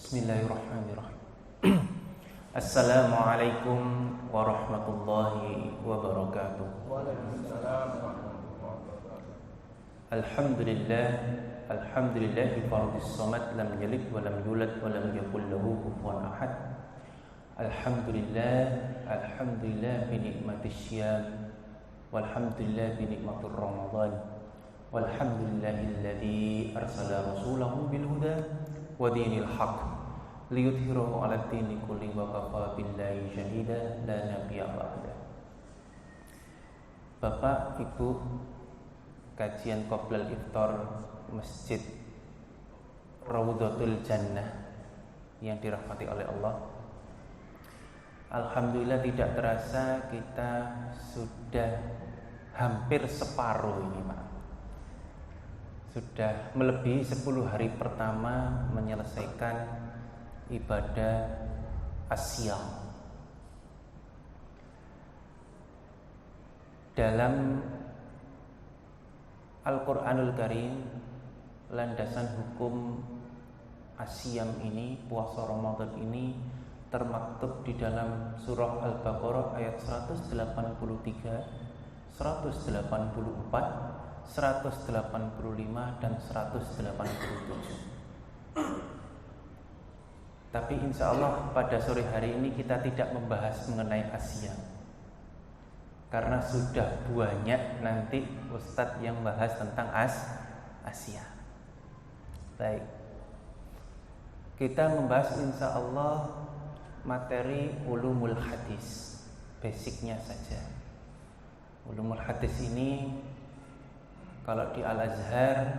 Bismillahirrahmanirrahim. Assalamualaikum warahmatullahi wabarakatuh. Alhamdulillahi fardhis samad lam yalid wa lam yulad wa lam yakul lahu kufuwan ahad. Alhamdulillah bi nikmatis syiyam walhamdulillah bi nikmatir ramadan. Walhamdulillahilladzi arsala rasulahu bil huda wa dinil haqq liyudhhirahu 'alad dini kulli wa kafa billahi shahida la nabiyya ba'da. Bapak, Ibu, kajian qoblal iftar Masjid Raudhatul Jannah yang dirahmati oleh Allah. Alhamdulillah tidak terasa kita sudah hampir separuh ini, Pak. Sudah melebihi 10 hari pertama menyelesaikan ibadah asyam. Dalam Al-Quranul Karim, landasan hukum asyam ini, puasa Ramadan ini termaktub di dalam surah Al-Baqarah ayat 183, 184, 185 dan 187. Tapi insya Allah pada sore hari ini kita tidak membahas mengenai asyam, karena sudah banyak nanti Ustadz yang bahas tentang asyam. Baik, kita membahas insya Allah materi ulumul hadis, basicnya saja. Ulumul hadis ini kalau di Al-Azhar,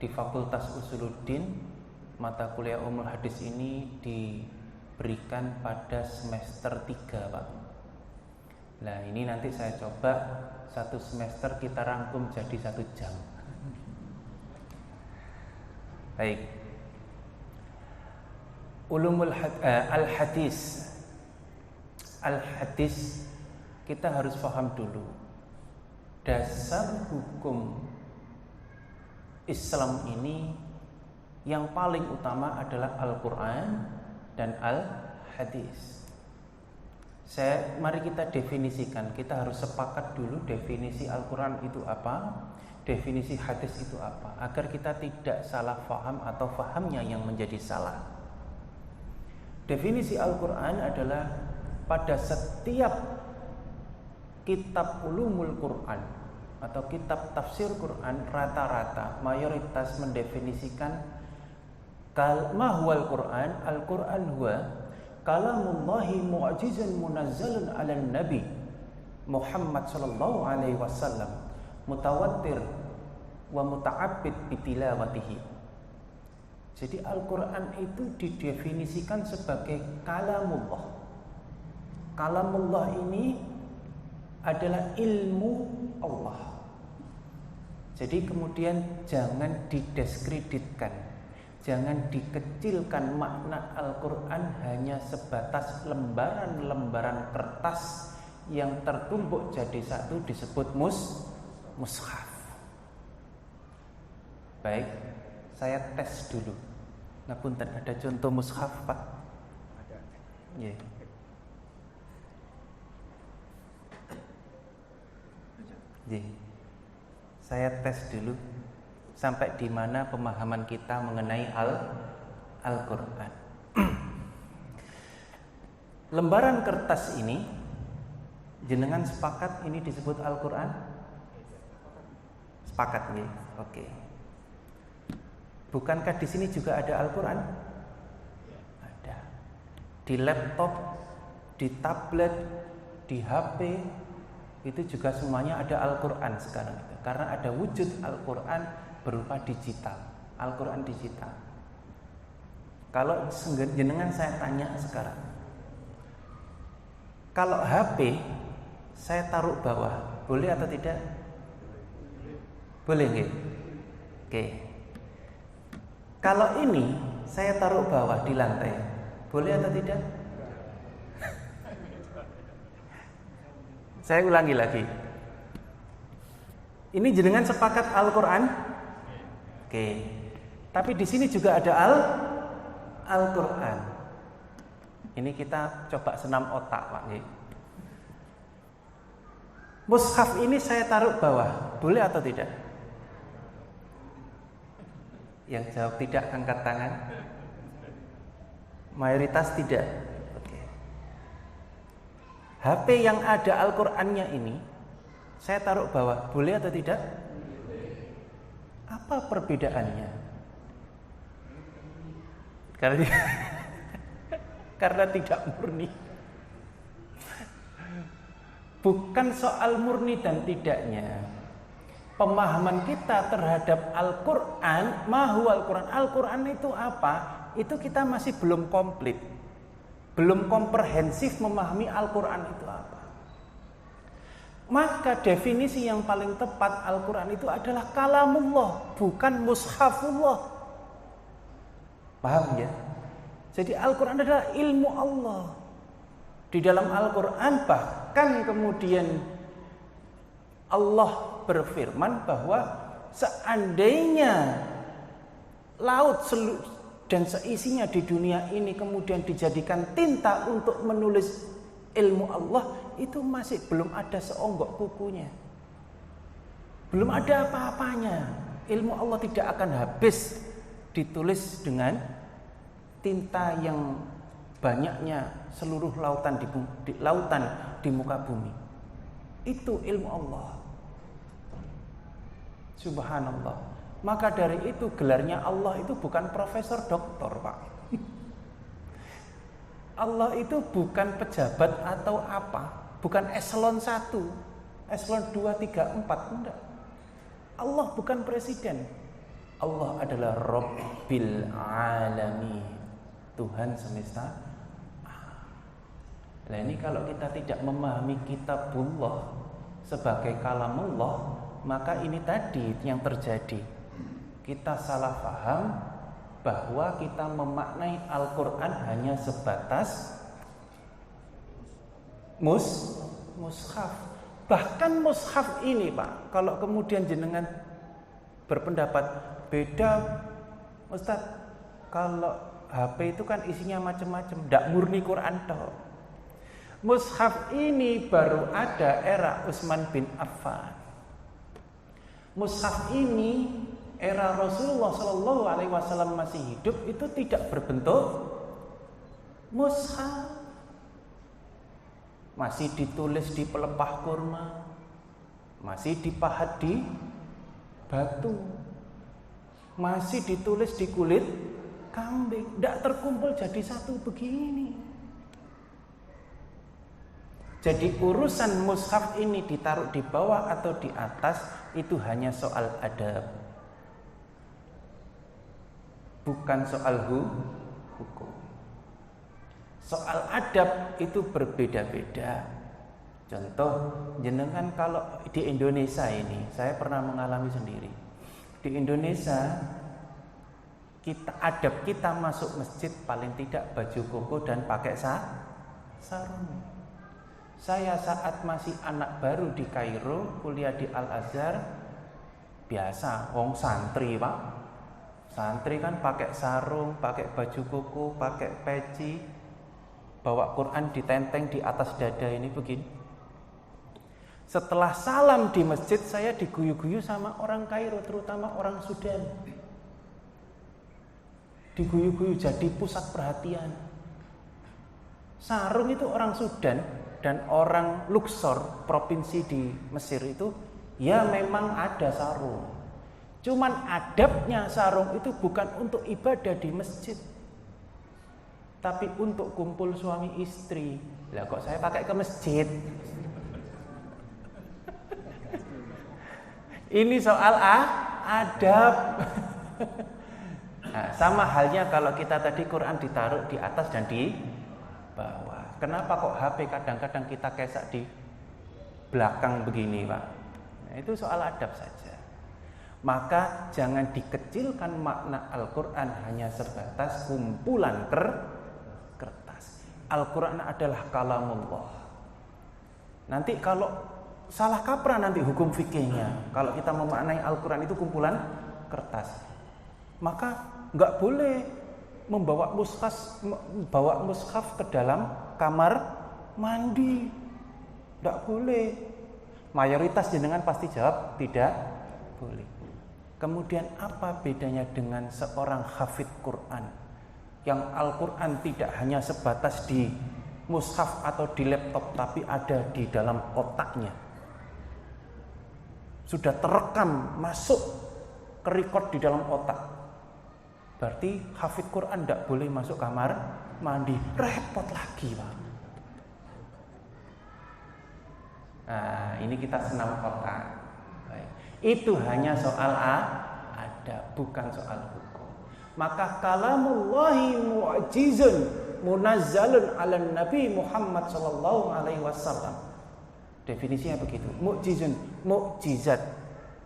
di Fakultas Usuluddin, mata kuliah Ulumul Hadis ini diberikan pada semester 3, Pak. Nah, ini nanti saya coba satu semester kita rangkum jadi 1 jam. Baik. Ulumul Al-Hadis. Al-Hadis kita harus paham dulu. Dasar hukum Islam ini yang paling utama adalah Al-Quran dan Al-Hadis. Mari kita definisikan. Kita harus sepakat dulu definisi Al-Quran itu apa, definisi hadis itu apa, agar kita tidak salah faham atau fahamnya yang menjadi salah. Definisi Al-Quran adalah pada setiap kitab ulumul Quran atau kitab tafsir Quran, rata-rata mayoritas mendefinisikan ma huwal Quran, Al-Quran huwa kalamullahi mu'jizan munazzalun 'alan nabi Muhammad sallallahu alaihi wasallam mutawattir wa muta'abbid bitilawatihi. Jadi Al-Quran itu didefinisikan sebagai kalamullah. Kalamullah ini adalah ilmu Allah. Jadi kemudian jangan didiskreditkan, jangan dikecilkan makna Al-Quran hanya sebatas lembaran-lembaran kertas yang tertumbuk jadi satu disebut mushaf. Baik, saya tes dulu. Ngapunten, ada contoh mushaf, Pak? Ada. Yeah. Saya tes dulu sampai di mana pemahaman kita mengenai Al-Quran. Lembaran kertas ini jenengan sepakat ini disebut Al-Quran? Sepakat nih. Oke. Bukankah di sini juga ada Al-Quran? Ada. Di laptop, di tablet, di HP itu juga semuanya ada Al-Quran sekarang itu. Karena ada wujud Al-Quran berupa digital, Al-Quran digital. Kalau jenengan saya tanya sekarang, kalau HP saya taruh bawah, boleh atau tidak? Boleh nggih? Oke. Kalau ini saya taruh bawah di lantai, boleh atau tidak? Saya ulangi lagi. Ini jenengan sepakat Al-Quran? Oke. Tapi di sini juga ada Al-Quran. Ini kita coba senam otak, Pak. Mushaf ini saya taruh bawah, boleh atau tidak? Yang jawab tidak angkat tangan. Mayoritas tidak. Oke. HP yang ada Al-Qur'annya ini saya taruh bawah, boleh atau tidak? Apa perbedaannya? Karena tidak murni. Bukan soal murni dan tidaknya. Pemahaman kita terhadap Al-Quran, mahu Al-Quran, Al-Quran itu apa? Itu kita masih belum komplit, belum komprehensif memahami Al-Quran itu apa. Maka definisi yang paling tepat Al-Quran itu adalah kalamullah, bukan mushafullah. Paham ya? Jadi Al-Quran adalah ilmu Allah. Di dalam Al-Quran bahkan kemudian Allah berfirman bahwa seandainya laut dan seisinya di dunia ini kemudian dijadikan tinta untuk menulis ilmu Allah, itu masih belum ada seonggok kukunya, belum ada apa-apanya. Ilmu Allah tidak akan habis ditulis dengan tinta yang banyaknya seluruh lautan di muka bumi. Itu ilmu Allah. Subhanallah. Maka dari itu gelarnya Allah itu bukan profesor doktor, Pak. Allah itu bukan pejabat atau apa, bukan eselon 1, eselon 2, 3, 4, enggak. Allah bukan presiden. Allah adalah Rabbil Alamin, Tuhan semesta. Nah ini kalau kita tidak memahami kitabullah sebagai kalamullah, maka ini tadi yang terjadi. Kita salah paham bahwa kita memaknai Al-Quran hanya sebatas mushaf. Bahkan mushaf ini, Pak, kalau kemudian jenengan berpendapat beda, Ustaz, kalau HP itu kan isinya macam-macam, tidak murni Quran toh. Mushaf ini baru ada era Utsman bin Affan. Mushaf ini era Rasulullah Shallallahu Alaihi Wasallam masih hidup itu tidak berbentuk mushaf, masih ditulis di pelepah kurma, masih dipahat di batu, masih ditulis di kulit kambing, tidak terkumpul jadi satu begini. Jadi urusan mushaf ini ditaruh di bawah atau di atas itu hanya soal adab, bukan soal hukum. Soal adab itu berbeda-beda. Contoh, jenengan kalau di Indonesia ini, saya pernah mengalami sendiri. Di Indonesia, adab kita masuk masjid paling tidak baju koko dan pakai sarung. Saya saat masih anak baru di Kairo, kuliah di Al-Azhar, biasa, wong santri, Pak. Santri kan pakai sarung, pakai baju koko, pakai peci, bawa Quran ditenteng di atas dada ini begini. Setelah salam di masjid, saya diguyu-guyu sama orang Kairo, terutama orang Sudan. Diguyu-guyu jadi pusat perhatian. Sarung itu orang Sudan dan orang Luxor, provinsi di Mesir itu, ya memang ada sarung. Cuman adabnya sarung itu bukan untuk ibadah di masjid, tapi untuk kumpul suami istri. Lah kok saya pakai ke masjid? Ini soal adab. Nah, sama halnya kalau kita tadi Quran ditaruh di atas dan di bawah. Kenapa kok HP kadang-kadang kita kesak di belakang begini, Pak? Nah, itu soal adab saja. Maka jangan dikecilkan makna Al-Quran hanya sebatas kumpulan kertas. Al-Quran adalah kalamullah. Nanti kalau salah kaprah nanti hukum fikihnya. Kalau kita memaknai Al-Quran itu kumpulan kertas, maka nggak boleh bawa mushaf ke dalam kamar mandi. Tidak boleh. Mayoritas jenengan pasti jawab tidak boleh. Kemudian apa bedanya dengan seorang hafid Quran yang Al-Quran tidak hanya sebatas di mushaf atau di laptop, tapi ada di dalam otaknya, sudah terekam, masuk ke record di dalam otak. Berarti hafid Quran tidak boleh masuk kamar mandi. Repot lagi, Pak. Nah, ini kita senam otak. Baik. Itu hanya soal ada, bukan soal hukum. Maka kalamullahi mu'jizun munazzalun 'alan Nabi Muhammad sallallahu alaihi wasallam. Definisinya begitu. Mu'jizun, mukjizat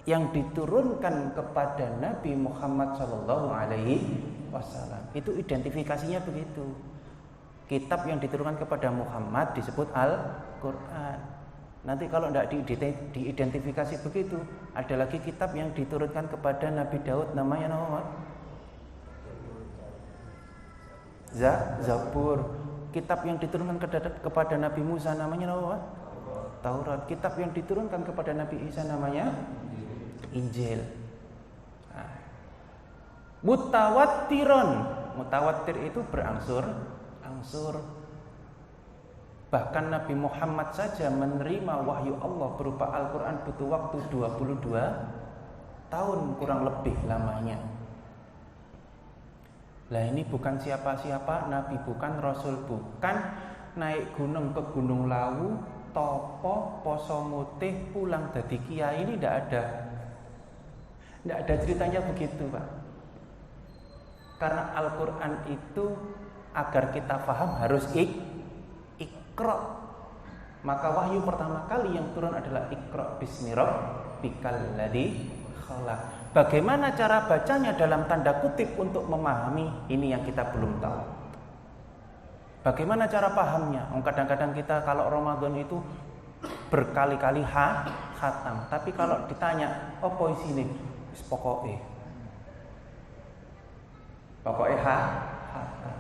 yang diturunkan kepada Nabi Muhammad sallallahu alaihi wasallam. Itu identifikasinya begitu. Kitab yang diturunkan kepada Muhammad disebut Al-Qur'an. Nanti kalau tidak diidentifikasi begitu, ada lagi kitab yang diturunkan kepada Nabi Daud, namanya apa? Zabur. Kitab yang diturunkan kepada Nabi Musa namanya apa? Taurat. Kitab yang diturunkan kepada Nabi Isa namanya Injil. Nah. Mutawattiron. Mutawattir itu berangsur-angsur. Bahkan Nabi Muhammad saja menerima wahyu Allah berupa Al-Quran butuh waktu 22 tahun kurang lebih lamanya. Lah ini bukan siapa-siapa, Nabi bukan, Rasul bukan, naik gunung ke Gunung Lawu, topo, poso mutih, pulang dadi kiai, ini tidak ada ceritanya begitu, Pak. Karena Al-Quran itu agar kita paham harus Iqra. Maka wahyu pertama kali yang turun adalah Iqra bismi rabbikal ladzi khalaq. Bagaimana cara bacanya dalam tanda kutip untuk memahami, ini yang kita belum tahu. Bagaimana cara pahamnya? Kadang-kadang kita kalau Ramadan itu berkali-kali khatam, tapi kalau ditanya apa isine, wis pokoke khatam.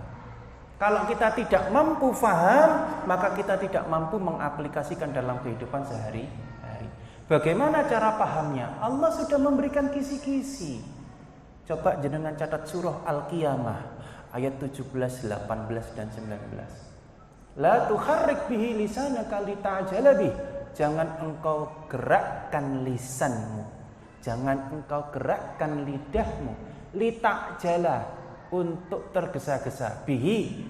Kalau kita tidak mampu faham, maka kita tidak mampu mengaplikasikan dalam kehidupan sehari-hari. Bagaimana cara pahamnya? Allah sudah memberikan kisi-kisi. Coba jenengan catat surah Al-Qiyamah ayat 17, 18 dan 19. La tuharrik bihi lisanaka lita'jala bih. Jangan engkau gerakkan lisanmu. Jangan engkau gerakkan lidahmu. Lita'jala, untuk tergesa-gesa bihi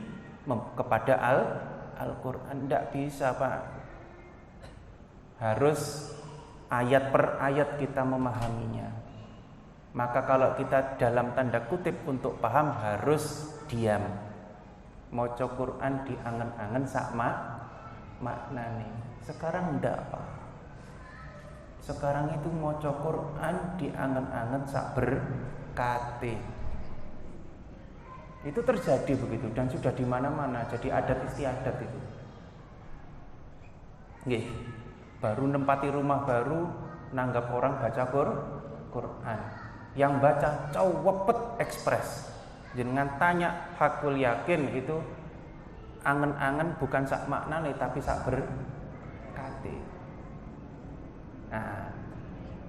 kepada Al-Quran. Tidak bisa, Pak. Harus ayat per ayat kita memahaminya. Maka kalau kita dalam tanda kutip untuk paham harus diam. Maca Quran diangen-angen sak maknane. Sekarang ndak, Pak. Sekarang itu maca Quran diangen-angen sak berkate. Itu terjadi begitu dan sudah di mana-mana jadi adat istiadat itu. Nggih. Baru nempati rumah baru nanggap orang baca Quran. Yang baca cowepet ekspres. Jenengan tanya hakul yakin itu angen-angen bukan sak maknane tapi sak berkate. Nah,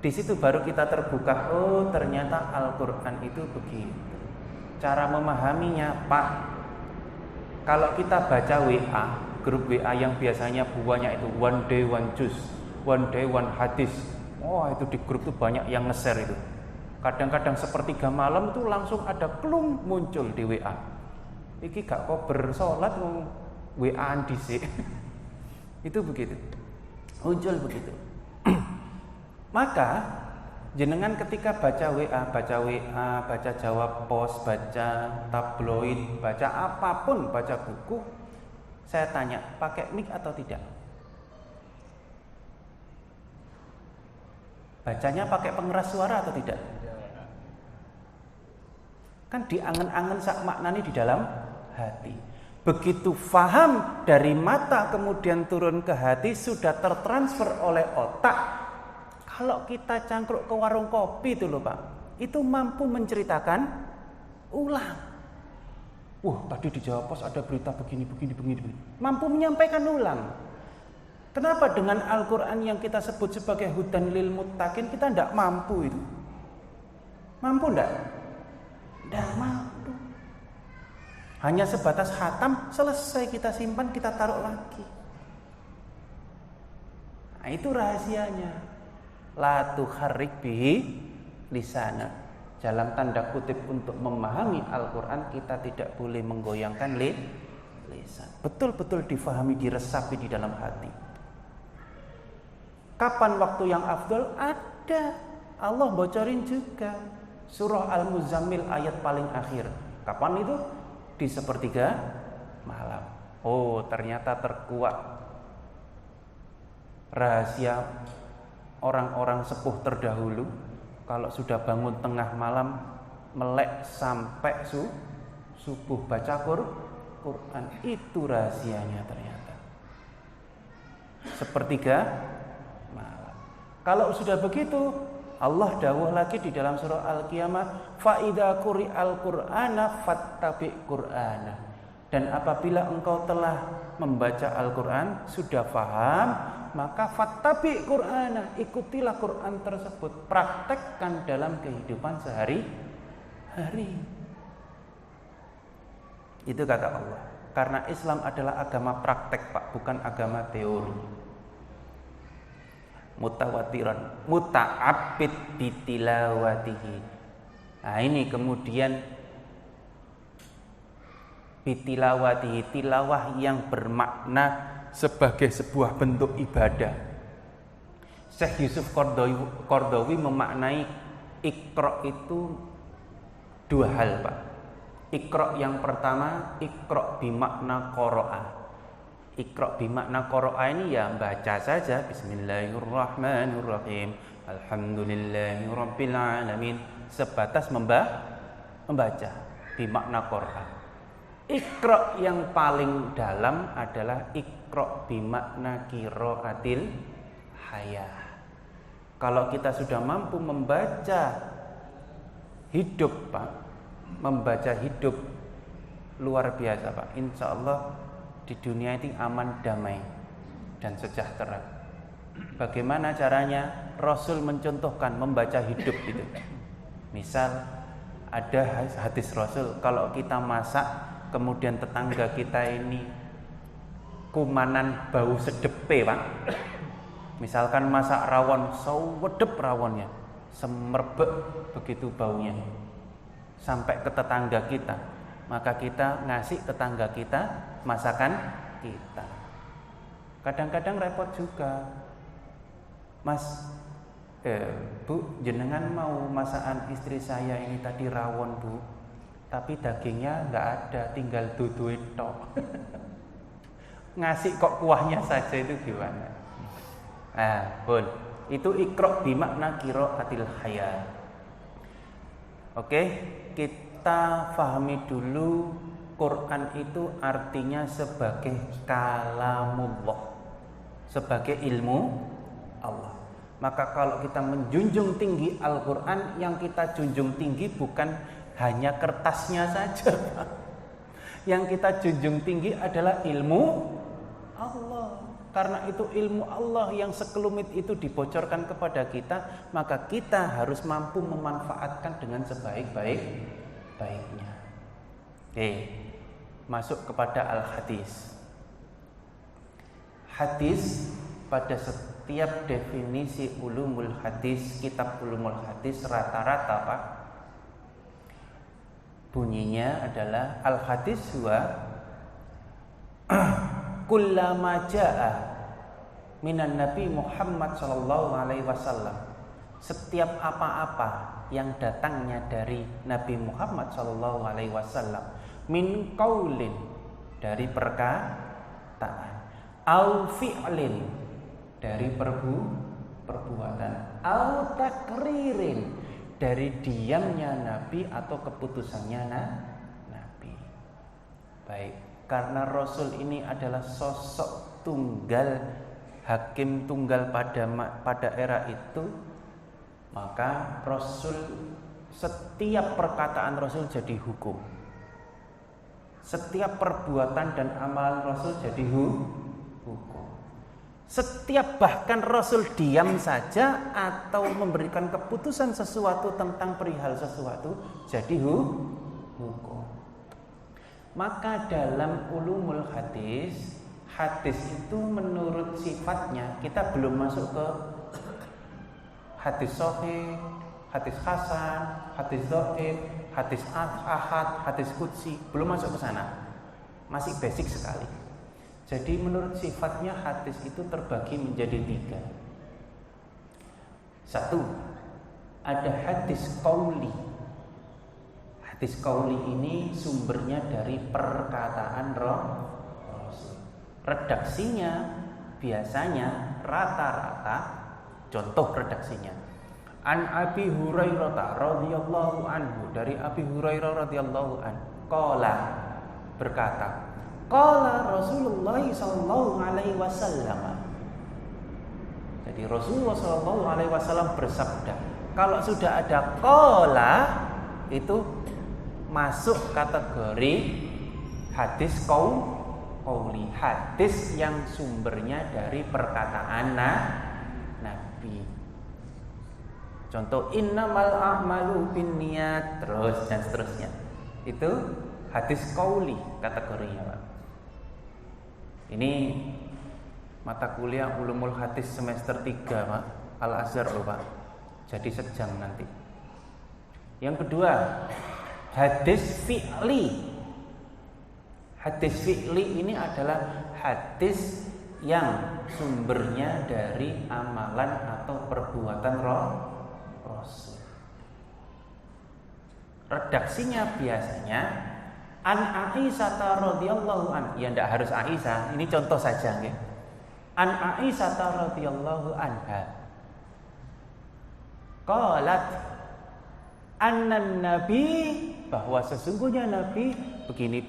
di situ baru kita terbuka, oh ternyata Al-Quran itu begitu. Cara memahaminya, Pak, kalau kita baca WA, grup WA yang biasanya buahnya itu one day one juice, one day one hadis. Oh, itu di grup itu banyak yang nge-share itu. Kadang-kadang sepertiga malam itu langsung ada klung muncul di WA. Iki gak kok bersolat WA-an dhisik. Itu begitu. Muncul begitu. Maka jenengan ketika baca WA, baca jawab pos, baca tabloid, baca apapun, baca buku, saya tanya, pakai mic atau tidak? Bacanya pakai pengeras suara atau tidak? Kan diangen-angen sak maknani di dalam hati. Begitu faham dari mata kemudian turun ke hati, sudah tertransfer oleh otak. Kalau kita cangkruk ke warung kopi itu loh, Pak, itu mampu menceritakan ulang. Wah, tadi di Jawa Pos ada berita begini. Mampu menyampaikan ulang. Kenapa dengan Al-Quran yang kita sebut sebagai hudan lil muttaqin kita tidak mampu itu? Mampu enggak? Tidak mampu. Hanya sebatas khatam, selesai kita simpan, kita taruh lagi. Nah, itu rahasianya. La tukharrik bihi lisana. Dalam tanda kutip untuk memahami Al-Quran kita tidak boleh menggoyangkan lisan. Betul-betul difahami, diresapi di dalam hati. Kapan waktu yang afdol? Ada. Allah bocorin juga. Surah Al-Muzammil ayat paling akhir. Kapan itu? Di sepertiga malam. Oh, ternyata terkuak rahasia orang-orang sepuh terdahulu. Kalau sudah bangun tengah malam, melek sampai subuh baca Quran. Itu rahasianya ternyata. Sepertiga malam. Kalau sudah begitu, Allah dawuh lagi di dalam surah Al-Qiyamah, fa idza quri'al qur'ana fattabi' qur'ana. Dan apabila engkau telah membaca Al-Qur'an, sudah paham, maka fattabi' qur'ana, ikutilah Quran tersebut, praktekkan dalam kehidupan sehari-hari. Itu kata Allah. Karena Islam adalah agama praktek, Pak, bukan agama teori. Mutawatiran, muta'abbid bitilawatihi. Nah, ini kemudian bitilawatihi, tilawah yang bermakna sebagai sebuah bentuk ibadah. Syekh Yusuf Qardawi memaknai Iqra itu dua hal, Pak. Iqra yang pertama, Iqra bimakna qara'a. Iqra bimakna qara'a ini ya baca saja. Bismillahirrahmanirrahim. Alhamdulillahirabbil alamin. Sebatas membaca bimakna qara'a. Iqra yang paling dalam adalah Iqra bimakna qiraatil hayah. Kalau kita sudah mampu membaca hidup, Pak, membaca hidup luar biasa, Pak. Insya Allah di dunia ini aman, damai, dan sejahtera. Bagaimana caranya? Rasul mencontohkan membaca hidup itu. Misal ada hadis Rasul, kalau kita masak, kemudian tetangga kita ini kumanan bau sedepe, Pak. Misalkan masak rawon, sewedep rawonnya, semerbek begitu baunya, sampai ke tetangga kita, maka kita ngasih tetangga kita masakan kita. Kadang-kadang repot juga, Mas, Bu, jenengan mau masakan istri saya ini tadi rawon, Bu, tapi dagingnya nggak ada, tinggal duduin tok. Ngasih kok kuahnya saja, itu gimana? Bun, itu Iqra bimakna qiraatil hayat. Oke, kita pahami dulu Quran itu artinya sebagai kalamullah, sebagai ilmu Allah. Maka kalau kita menjunjung tinggi Al-Quran, yang kita junjung tinggi bukan hanya kertasnya saja. Yang kita junjung tinggi adalah ilmu Allah. Karena itu ilmu Allah yang sekelumit itu dibocorkan kepada kita, maka kita harus mampu memanfaatkan dengan sebaik-baiknya. Oke, masuk kepada al-hadis. Hadis pada setiap definisi ulumul hadis, kitab ulumul hadis rata-rata, Pak, bunyinya adalah al-hadis huwa kullama jaa minan Nabi Muhammad sallallahu alaihi wasallam. Setiap apa-apa yang datangnya dari Nabi Muhammad sallallahu alaihi wasallam, min qaulin, dari perkataan, au fi'lin, dari perbuatan, au takririn, dari diamnya Nabi atau keputusannya Nabi. Baik, karena Rasul ini adalah sosok tunggal, hakim tunggal pada era itu, maka Rasul, setiap perkataan Rasul jadi hukum. Setiap perbuatan dan amalan Rasul jadi hukum. Setiap bahkan Rasul diam saja atau memberikan keputusan sesuatu tentang perihal sesuatu jadi hukum. Maka dalam ulumul hadis, hadis itu menurut sifatnya kita belum masuk ke hadis sahih, hadis hasan, hadis dhaif, hadis ahad, hadis qudsi, belum masuk ke sana. Masih basic sekali. Jadi menurut sifatnya hadis itu terbagi menjadi 3. 1, ada hadis qauli. Hadis qauli ini sumbernya dari perkataan Rasul. Redaksinya biasanya rata-rata, contoh redaksinya, An Abi Hurairah radhiyallahu anhu, dari Abi Hurairah radhiyallahu anhu, qala, berkata, qala Rasulullah sallallahu alaihi wasallam. Jadi Rasulullah sallallahu alaihi wasallam bersabda. Kalau sudah ada qala itu masuk kategori hadis qauli, hadis yang sumbernya dari perkataan Nabi. Contoh innamal a'malu binniyat, terus dan seterusnya. Itu hadis qauli kategorinya, Pak. Ini mata kuliah ulumul hadis semester 3, Pak. Al-Azhar loh, Pak. Jadi sejam nanti. Yang kedua, hadis fi'li. Hadis fi'li ini adalah hadis yang sumbernya dari amalan atau perbuatan Rasul. Redaksinya biasanya An Aisyah radhiyallahu an. Ya tidak harus Aisyah, ini contoh saja nggih. An Aisyah radhiyallahu anha. Qalat annan nabi, bahwa sesungguhnya Nabi begini.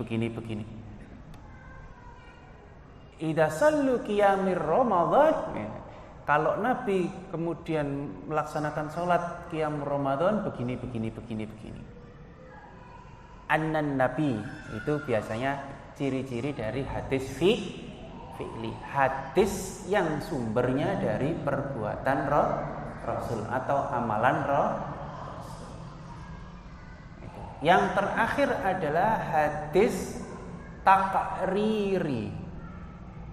Idza sallu qiyamir Ramadan, kalau Nabi kemudian melaksanakan sholat qiyam Ramadan begini. Annan Nabi itu biasanya ciri-ciri dari hadis fi'li, hadis yang sumbernya dari perbuatan Rasul atau amalan Rasul. Yang terakhir adalah hadis takriri.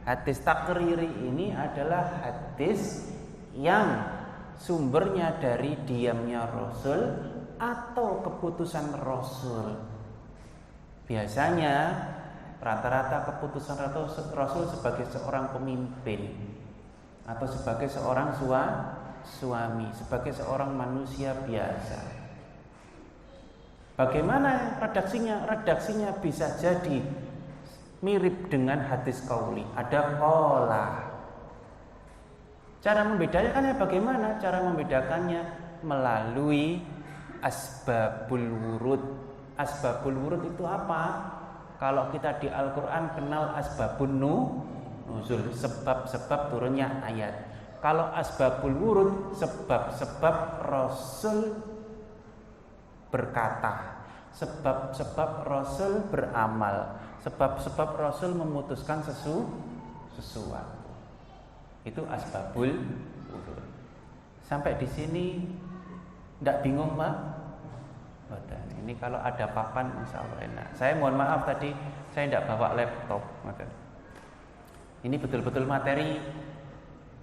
Hadis takriri ini adalah hadis yang sumbernya dari diamnya Rasul atau keputusan Rasul. Biasanya rata-rata keputusan Rasul sebagai seorang pemimpin atau sebagai seorang suami, sebagai seorang manusia biasa. Bagaimana redaksinya? Redaksinya bisa jadi mirip dengan hadis qauli. Ada qala. Cara membedakannya bagaimana? Cara membedakannya melalui asbabul wurud. Asbabul wurud itu apa? Kalau kita di Al-Quran kenal asbabun nuzul, sebab-sebab turunnya ayat. Kalau asbabul wurud, sebab-sebab Rasul berkata, sebab-sebab Rasul beramal, sebab-sebab Rasul memutuskan sesuatu. Itu asbabul wurud. Sampai di sini tidak bingung, Pak? Ini kalau ada papan insya Allah enak. Saya mohon maaf tadi saya tidak bawa laptop. Ini betul-betul materi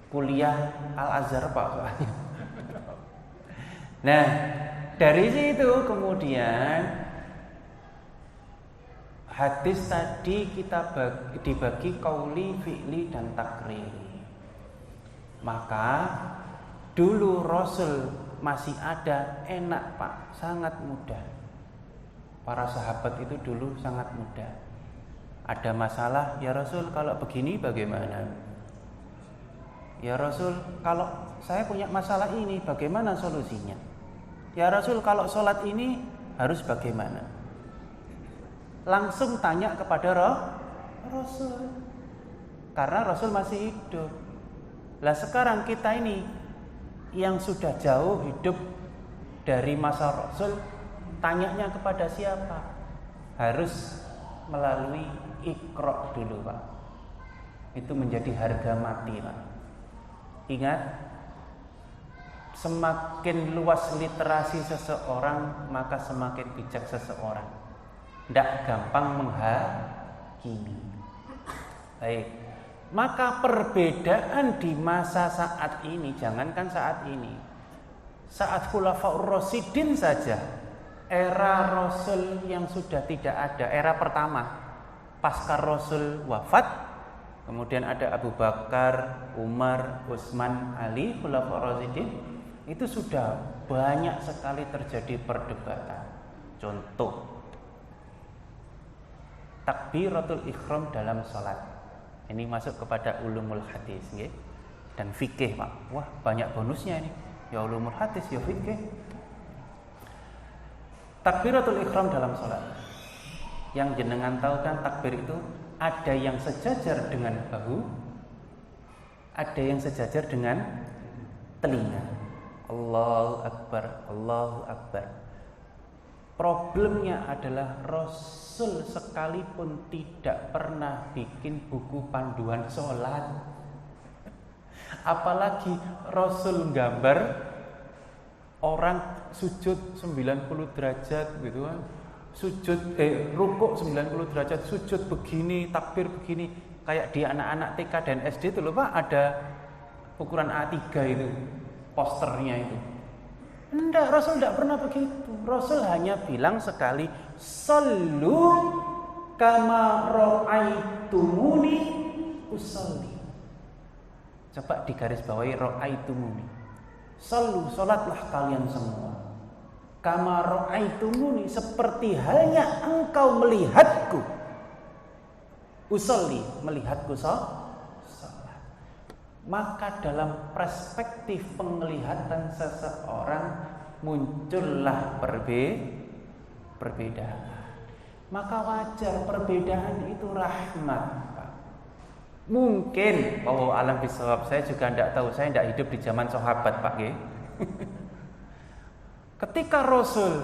kuliah Al-Azhar, Pak. Nah, dari situ kemudian hadis tadi kita dibagi qauli, fi'li dan takriri. Maka dulu Rasul masih ada, enak Pak, sangat mudah. Para sahabat itu dulu sangat mudah. Ada masalah, ya Rasul kalau begini bagaimana? Ya Rasul kalau saya punya masalah ini bagaimana solusinya? Ya Rasul kalau sholat ini harus bagaimana? Langsung tanya kepada Rasul. Karena Rasul masih hidup. Lah sekarang kita ini yang sudah jauh hidup dari masa Rasul, tanyanya kepada siapa? Harus melalui Iqra dulu Pak. Itu menjadi harga mati Pak. Ingat, semakin luas literasi seseorang, maka semakin bijak seseorang. Tidak gampang menghakimi. Baik, maka perbedaan di masa saat ini, jangankan saat ini, saat Khulafaur Rasyidin saja, era Rasul yang sudah tidak ada, era pertama pasca Rasul wafat, kemudian ada Abu Bakar, Umar, Utsman, Ali, Khulafaur Rasyidin, itu sudah banyak sekali terjadi perdebatan. Contoh, takbiratul ihram dalam salat. Ini masuk kepada ulumul hadis nggih. Dan fikih Pak. Wah, banyak bonusnya ini. Ya ulumul hadis, ya fikih. Takbiratul ihram dalam salat. Yang jenengan tahu kan takbir itu ada yang sejajar dengan bahu, ada yang sejajar dengan telinga. Allahu Akbar, Allahu Akbar. Problemnya adalah Rasul sekalipun tidak pernah bikin buku panduan sholat. Apalagi Rasul gambar orang sujud 90 derajat gitu kan. Rukuk 90 derajat, sujud begini, takbir begini. Kayak di anak-anak TK dan SD itu loh Pak, ada ukuran A3 itu, posternya itu. Enggak, Rasul tidak pernah begitu. Rasul hanya bilang sekali, "Shallu kama ra'aitumuni usolli." Coba digarisbawahi ra'aitumuni. Shallu, salatlah kalian semua. Kama ra'aitumuni, seperti halnya engkau melihatku. Usolli, melihatku salat. Maka dalam perspektif penglihatan seseorang muncullah perbedaan. Maka wajar perbedaan itu rahmat. Mungkin alam bisawab, saya juga tidak tahu, saya tidak hidup di zaman sahabat Pak G. Ketika Rasul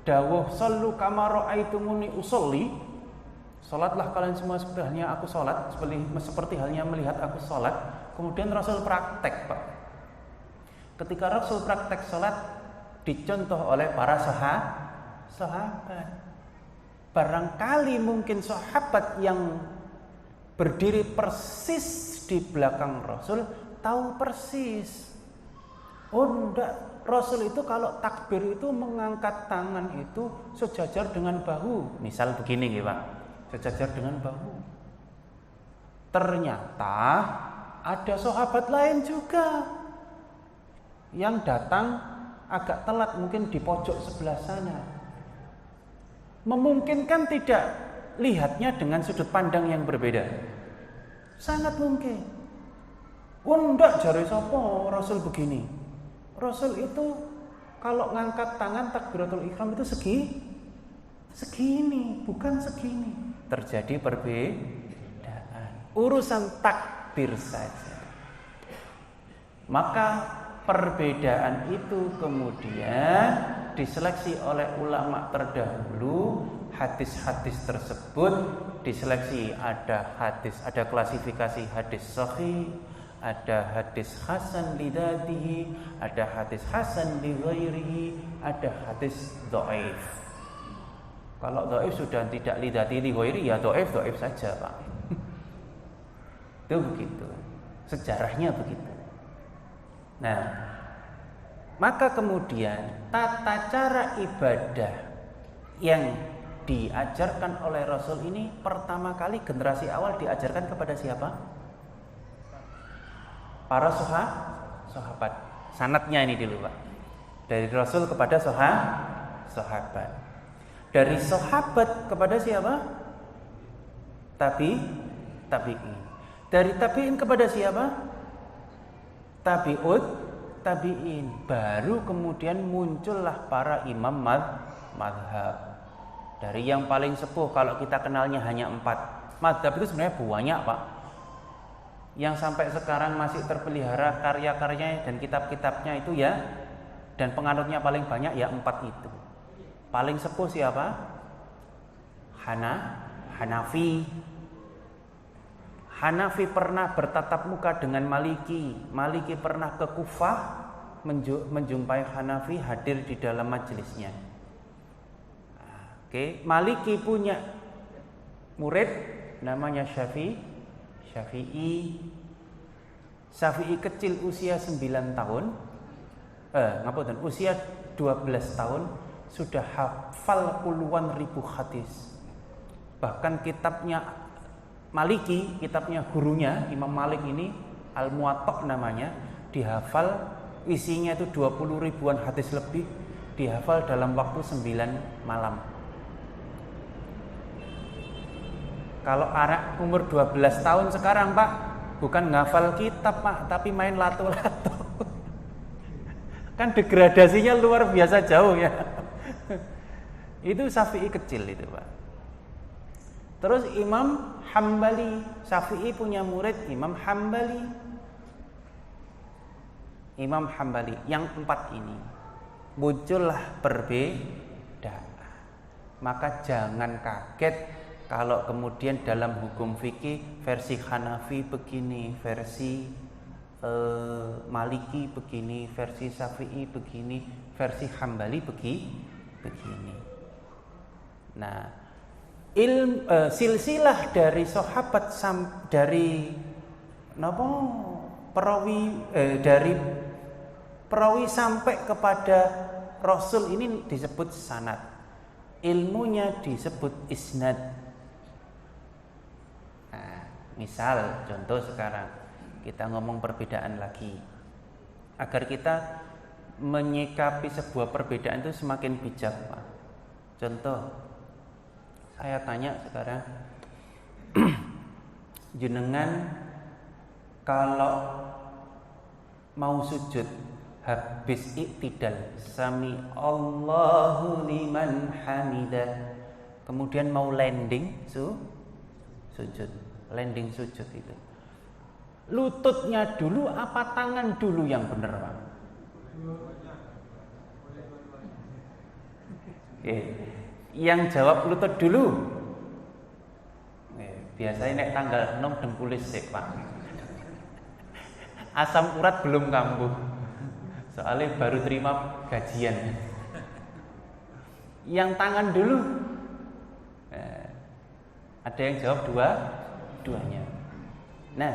dawuh sallu kama ra'aitumuni usolli, salatlah kalian semua seperti halnya aku salat, seperti halnya melihat aku salat. Kemudian Rasul praktek Pak. Ketika Rasul praktek sholat, dicontoh oleh para sahabat. Barangkali mungkin sahabat yang berdiri persis di belakang Rasul tahu persis. Oh enggak, Rasul itu kalau takbir itu mengangkat tangan itu sejajar dengan bahu. Misal begini ya Pak, sejajar dengan bahu. Ternyata ada sahabat lain juga yang datang agak telat, mungkin di pojok sebelah sana. Memungkinkan tidak lihatnya dengan sudut pandang yang berbeda? Sangat mungkin. Enggak, jare sapa Rasul begini. Rasul itu kalau ngangkat tangan takbiratul ihram itu segini, bukan segini. Terjadi perbedaan. Urusan takbir saja. Maka perbedaan itu kemudian diseleksi oleh ulama terdahulu. Hadis-hadis tersebut diseleksi, ada klasifikasi hadis sahih, ada hadis hasan li dzatihi, ada hadis hasan li ghairihi, ada hadis dhaif. Kalau dhaif sudah tidak li dzatihi li ghairihi, ya dhaif saja, Pak. Itu begitu. Sejarahnya begitu. Nah, maka kemudian tata cara ibadah yang diajarkan oleh Rasul ini pertama kali generasi awal diajarkan kepada siapa? Para sahabat. Sanadnya ini dulu, Pak. Dari Rasul kepada sahabat. Dari sahabat kepada siapa? Tabi'in. Dari tabi'in kepada siapa? Tabi'in. Baru kemudian muncullah para imam madhab. Dari yang paling sepuh, kalau kita kenalnya hanya 4. Madhab itu sebenarnya banyak, Pak. Yang sampai sekarang masih terpelihara karya-karyanya dan kitab-kitabnya itu ya, dan penganutnya paling banyak ya 4 itu. Paling sepuh siapa? Hanafi. Hanafi pernah bertatap muka dengan Maliki. Maliki pernah ke Kufah menjumpai Hanafi, hadir di dalam majelisnya. Oke, Maliki punya murid namanya Syafi'i. Syafi'i kecil usia 9 tahun. Usia 12 tahun sudah hafal puluhan ribu hadis. Bahkan kitabnya Maliki, kitabnya gurunya Imam Malik ini, Al-Muwatta namanya, dihafal, isinya itu 20 ribuan hadis lebih, dihafal dalam waktu 9 malam. Kalau anak umur 12 tahun sekarang, Pak, bukan ngafal kitab, Pak, tapi main lato-lato. Kan degradasinya luar biasa jauh ya. Itu Syafi'i kecil itu, Pak. Terus Imam Hambali, Syafi'i punya murid Imam Hambali. Imam Hambali yang 4 ini muncullah perbedaan. Maka jangan kaget kalau kemudian dalam hukum fikih versi Hanafi begini, versi Maliki begini, versi Syafi'i begini, versi Hambali begini. Nah, silsilah dari sahabat dari perawi sampai kepada Rasul ini disebut sanad. Ilmunya disebut isnad. Nah, misal contoh sekarang kita ngomong perbedaan lagi, agar kita menyikapi sebuah perbedaan itu semakin bijak, Pak. Contoh, saya tanya sekarang, jenengan kalau mau sujud habis iktidal, sami Allahu liman hamidah, kemudian mau landing sujud, landing sujud itu, lututnya dulu apa tangan dulu yang benar, Pak? Yang jawab lutut dulu. Biasanya nek tanggal 6 dengkulis sik, Pak. Asam urat belum kambuh. Soalnya baru terima gajian. Yang tangan dulu. Ada yang jawab duanya. Nah,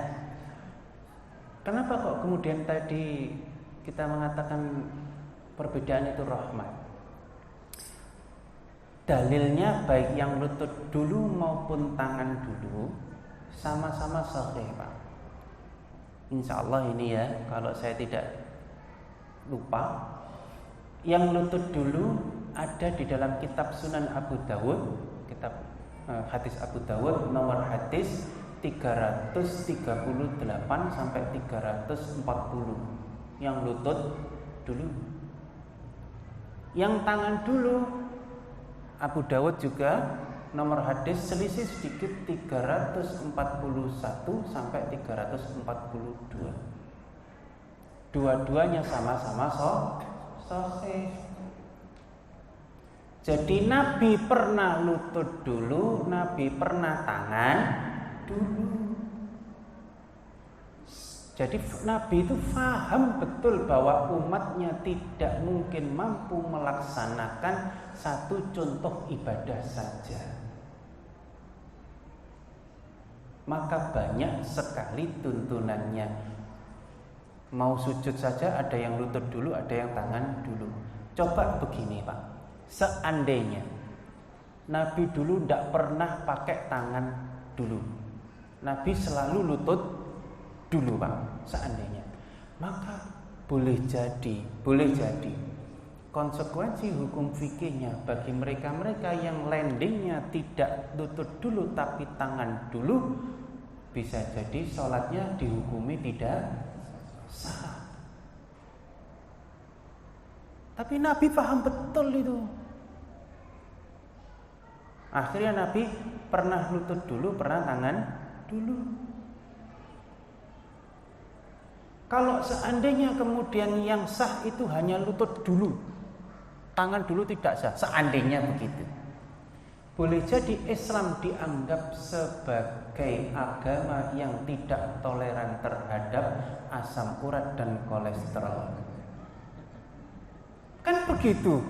kenapa kok kemudian tadi kita mengatakan perbedaan itu rahmat? Dalilnya baik yang lutut dulu maupun tangan dulu sama-sama sahih, Pak. Insya Allah ini ya, kalau saya tidak lupa, yang lutut dulu ada di dalam kitab Sunan Abu Dawud, kitab hadis Abu Dawud, nomor hadis 338 sampai 340. Yang lutut dulu. Yang tangan dulu Abu Dawud juga nomor hadis selisih sedikit 341 sampai 342. Dua-duanya sama-sama sahih. Jadi Nabi pernah lutut dulu, Nabi pernah tangan dulu. Jadi Nabi itu paham betul bahwa umatnya tidak mungkin mampu melaksanakan satu contoh ibadah saja. Maka banyak sekali tuntunannya. Mau sujud saja ada yang lutut dulu, ada yang tangan dulu. Coba begini, Pak. Seandainya Nabi dulu tidak pernah pakai tangan dulu, Nabi selalu lutut dulu, Pak, seandainya, maka boleh jadi konsekuensi hukum fikihnya bagi mereka-mereka yang landingnya tidak lutut dulu tapi tangan dulu, bisa jadi sholatnya dihukumi tidak sah. Tapi Nabi paham betul itu. Akhirnya Nabi pernah lutut dulu, pernah tangan dulu. Kalau seandainya kemudian yang sah itu hanya lutut dulu, tangan dulu tidak sah, seandainya begitu, Boleh jadi Islam dianggap sebagai agama yang tidak toleran terhadap asam urat dan kolesterol. Kan begitu.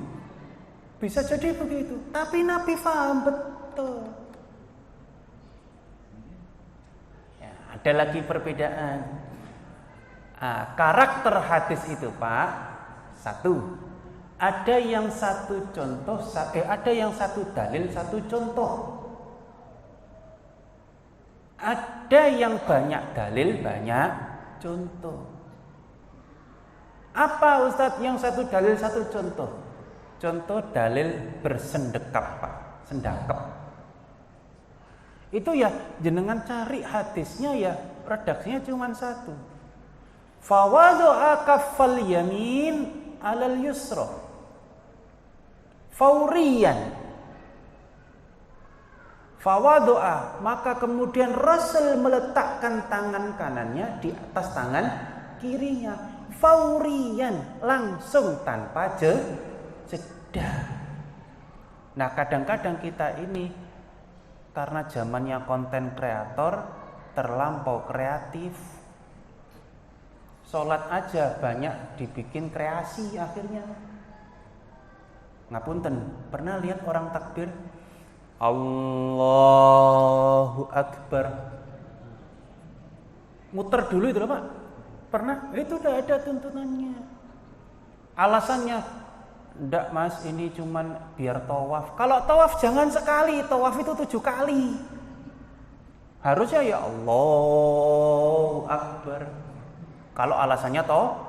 Bisa jadi begitu. Tapi Nabi paham betul. Ya, ada lagi perbedaan. Karakter hadis itu, Pak. Satu. Ada yang satu contoh, ada yang satu dalil, satu contoh. Ada yang banyak dalil, banyak contoh. Apa Ustadz yang satu dalil, satu contoh? Contoh dalil bersendekap, Pak. Sendakap. Itu ya jenengan cari hadisnya ya redaksinya cuma satu. Fawadu'a kaffal yamin alal yusra. Faurian. Fawadu'a, maka kemudian Rasul meletakkan tangan kanannya di atas tangan kirinya. Faurian, langsung tanpa jeda. Nah, kadang-kadang kita ini karena zamannya konten kreator terlampau kreatif. Sholat aja banyak dibikin kreasi akhirnya. Ngapunten, pernah lihat orang takbir Allahu Akbar muter dulu itu loh, Pak? Pernah? Itu udah ada tuntunannya. Alasannya, ndak Mas, ini cuman biar tawaf. Kalau tawaf jangan sekali, tawaf itu 7 kali. Harusnya ya Allahu Akbar. Kalau alasannya tawaf.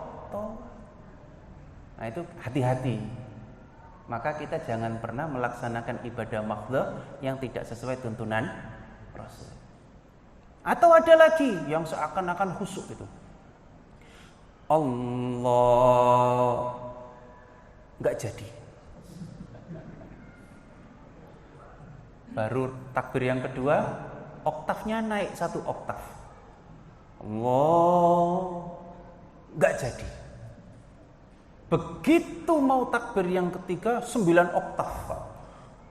Nah itu hati-hati. Maka kita jangan pernah melaksanakan ibadah makhluk yang tidak sesuai tuntunan Rasul. Atau ada lagi yang seakan-akan khusyuk itu. Allah nggak jadi. Baru takbir yang kedua, oktavnya naik 1 oktav. Allah nggak jadi. Begitu mau takbir yang ketiga 9 oktav.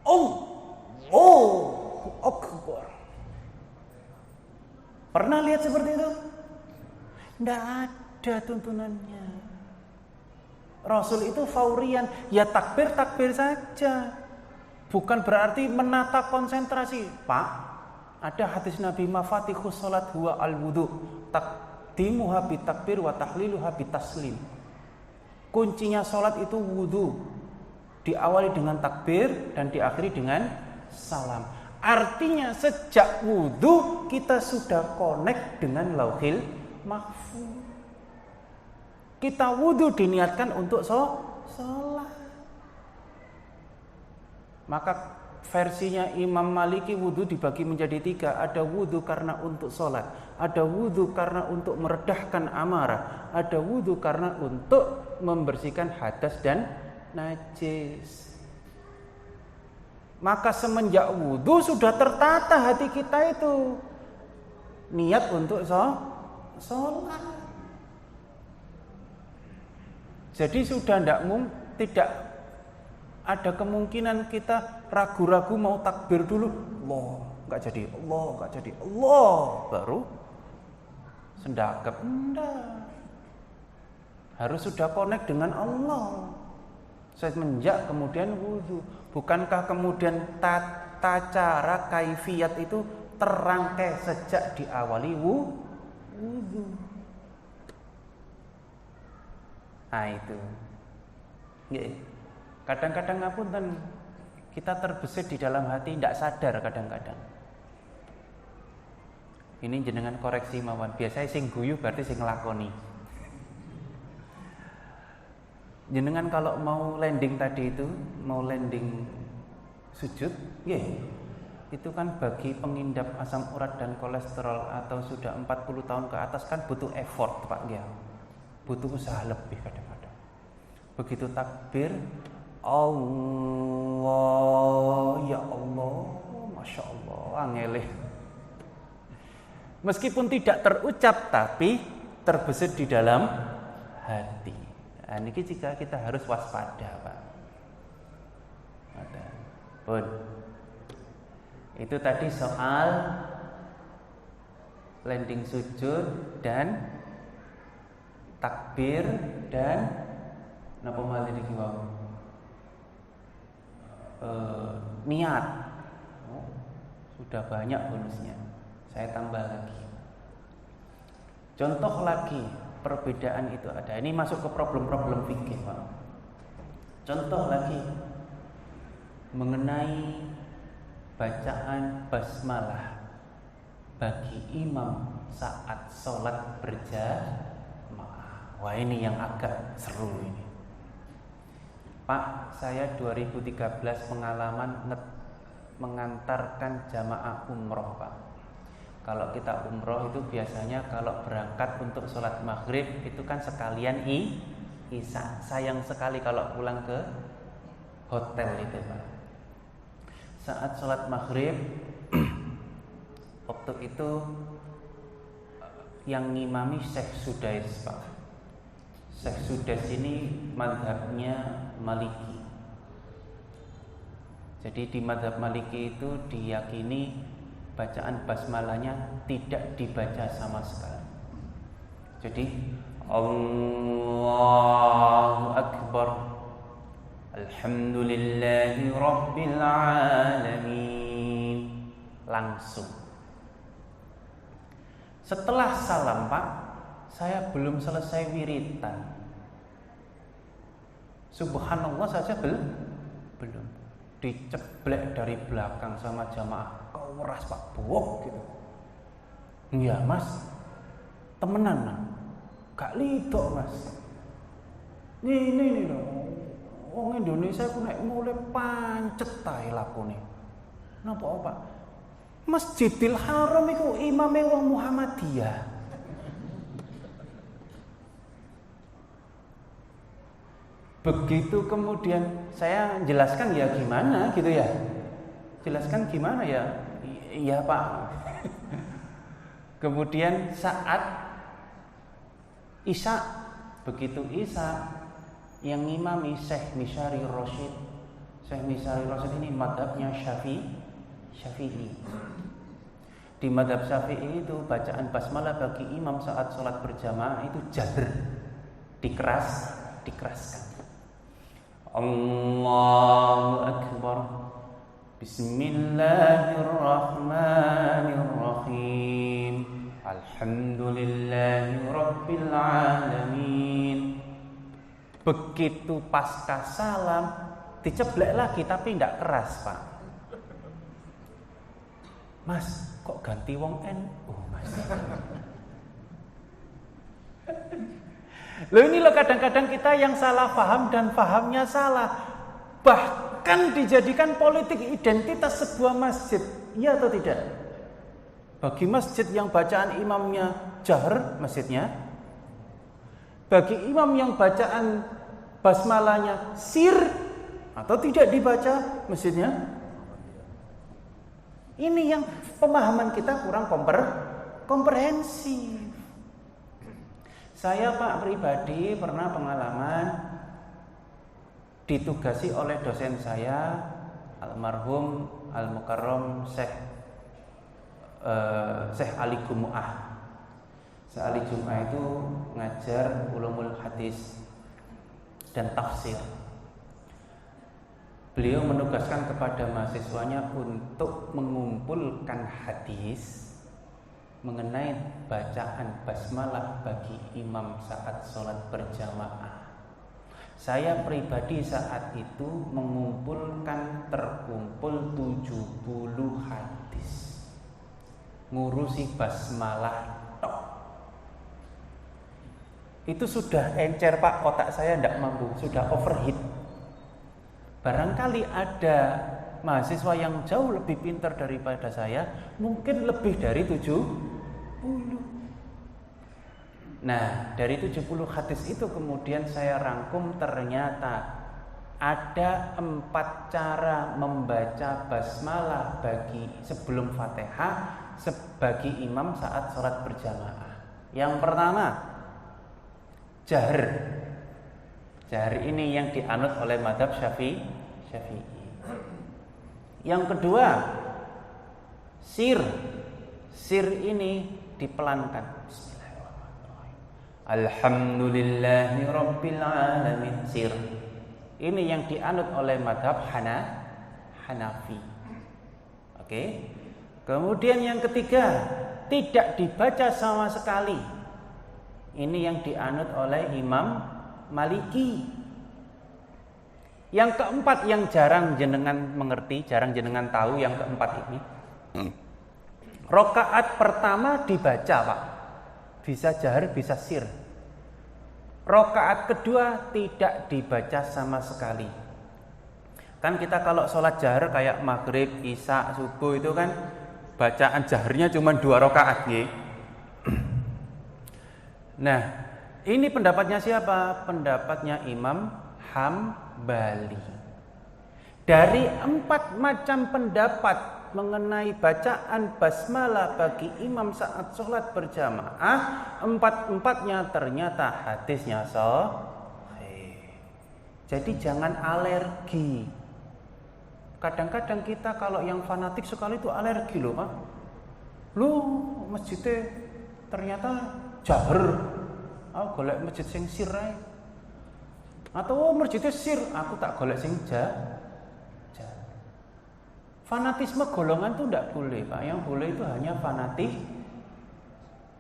Allahu Akbar. Pernah lihat seperti itu? Tidak ada tuntunannya. Rasul itu faurian, ya takbir saja. Bukan berarti menata konsentrasi. Pak, ada hadis Nabi mafatihus salat huwa al-wudu. Taqdimuha bi takbir wa tahliluha bi taslim. Kuncinya sholat itu wudhu. Diawali dengan takbir dan diakhiri dengan salam. Artinya sejak wudhu kita sudah connect dengan lauhil mahfuz. Kita wudhu diniatkan untuk sholat. Maka versinya Imam Maliki wudhu dibagi menjadi 3. Ada wudhu karena untuk sholat, ada wudhu karena untuk meredahkan amarah, ada wudhu karena untuk membersihkan hadas dan najis. Maka semenjak wudhu sudah tertata hati kita itu niat untuk sholat. Jadi sudah tidak ada kemungkinan kita ragu-ragu mau takbir dulu. Allah nggak jadi, Allah nggak jadi, Allah baru sendakap. Enggak. Harus sudah connect dengan Allah. Semenjak kemudian wudhu. Bukankah kemudian tata cara kaifiyat itu terangkai sejak diawali wudhu. Nah itu. Kadang-kadang ngapunten kita terbesit di dalam hati, tidak sadar kadang-kadang. Ini jenengan koreksi mawon. Biasanya sing guyu berarti sing nglakoni. Jenengan kalau mau landing tadi itu, mau landing sujud, itu kan bagi pengidap asam urat dan kolesterol atau sudah 40 tahun ke atas kan butuh effort, Pak ya. Butuh usaha lebih kadang-kadang. Begitu takbir, Allah, ya Allah, Masya Allah, angelih. Meskipun tidak terucap tapi terbesit di dalam hati. Nah, ini jika kita harus waspada, Pak. Pun. Itu tadi soal landing sujud dan takbir dan napa malih iki wau? Niat. Sudah banyak bonusnya. Saya tambah lagi. Contoh lagi perbedaan itu ada. Ini masuk ke problem-problem fikih, Pak. Contoh lagi mengenai bacaan basmalah bagi imam saat sholat berjamaah. Wah, ini yang agak seru ini. Pak, saya 2013 pengalaman mengantarkan jamaah umroh, Pak. Kalau kita umroh itu biasanya kalau berangkat untuk sholat maghrib itu kan sekalian isya. Sayang sekali kalau pulang ke hotel itu, Pak. Saat sholat maghrib waktu itu yang ngimami Syekh Sudais, Pak. Syekh Sudais ini mazhabnya Maliki. Jadi di mazhab Maliki itu diyakini bacaan basmalahnya tidak dibaca sama sekali. Jadi Allahu Akbar, Alhamdulillahi Rabbil Alamin, langsung. Setelah salam, Pak, saya belum selesai wiritan. Subhanallah saja belum. Diceblek dari belakang sama jamaah. Keras, Pak, buok gitu. Iya, Mas, temenan, Mas. Gak lidok, Mas. Ini loh. Wong Indonesia ku nek mulai pancet tae lakone. Napa, Pak? Masjidil Haram iku imame wong Muhammadiyah. Begitu kemudian saya jelaskan ya gimana gitu ya. Jelaskan gimana ya? Iya, Pak. Kemudian saat Isya, begitu Isya yang ngimami Syekh Misyari Rasyid. Syekh Misyari Rasyid ini madhabnya Syafi'i. Di madhab Syafi'i itu bacaan basmalah bagi imam saat sholat berjamaah itu jahr, dikeraskan. Allahu Akbar, Bismillahirrahmanirrahim, Alhamdulillahi Rabbil Alamin. Begitu pasca salam diceblek lagi tapi tidak keras, Pak. Mas, kok ganti wong NU, Mas? Loh ini loh kadang-kadang kita yang salah paham dan pahamnya salah. Bahkan dijadikan politik identitas sebuah masjid. Iya atau tidak? Bagi masjid yang bacaan imamnya jahr masjidnya, bagi imam yang bacaan basmalahnya sir atau tidak dibaca masjidnya. Ini yang pemahaman kita kurang komprehensif. Saya, Pak, pribadi pernah pengalaman ditugasi oleh dosen saya almarhum Al-Mukarram Syekh Ali Jumu'ah. Syekh Ali Jumu'ah itu ngajar ulumul hadis dan tafsir. Beliau menugaskan kepada mahasiswanya untuk mengumpulkan hadis mengenai bacaan basmalah bagi imam saat sholat berjamaah. Saya pribadi saat itu mengumpulkan terkumpul 70 hadis. Ngurusi basmalah tok. Itu sudah encer, Pak, otak saya tidak mampu, sudah overheat. Barangkali ada mahasiswa yang jauh lebih pintar daripada saya, mungkin lebih dari 70. Nah, dari 70 hadis itu kemudian saya rangkum, ternyata ada 4 cara membaca basmalah bagi sebelum Fatihah sebagai imam saat sholat berjamaah. Yang pertama, jahr. Jahr ini yang dianut oleh mazhab Syafi'i. Yang kedua, Sir. Sir ini dipelankan. Bismillahirrahmanirrahim. Alhamdulillahi rabbil alamin. Sir. Ini yang dianut oleh madhab Hanafi. Oke. Kemudian yang ketiga, tidak dibaca sama sekali. Ini yang dianut oleh Imam Maliki. Yang keempat yang jarang jenengan mengerti, jarang jenengan tahu yang keempat ini. Rakaat pertama dibaca, Pak. Bisa jahar, bisa sir. Rakaat kedua tidak dibaca sama sekali. Kan kita kalau sholat jahar kayak maghrib, isya, subuh itu kan bacaan jaharnya cuma 2 rakaat ya. Nah, ini pendapatnya siapa? Pendapatnya Imam Hambali. Dari 4 macam pendapat mengenai bacaan basmalah bagi imam saat sholat berjamaah, 4-4-nya ternyata hadisnya sahih. Jadi jangan alergi. Kadang-kadang kita kalau yang fanatik sekali itu alergi loh, Pak. Lu masjidnya ternyata jahar. Aku golek masjid sing sir ae. Atau masjidnya sir, aku tak golek sing jahar. Fanatisme golongan itu tidak boleh, Pak. Yang boleh itu hanya fanatik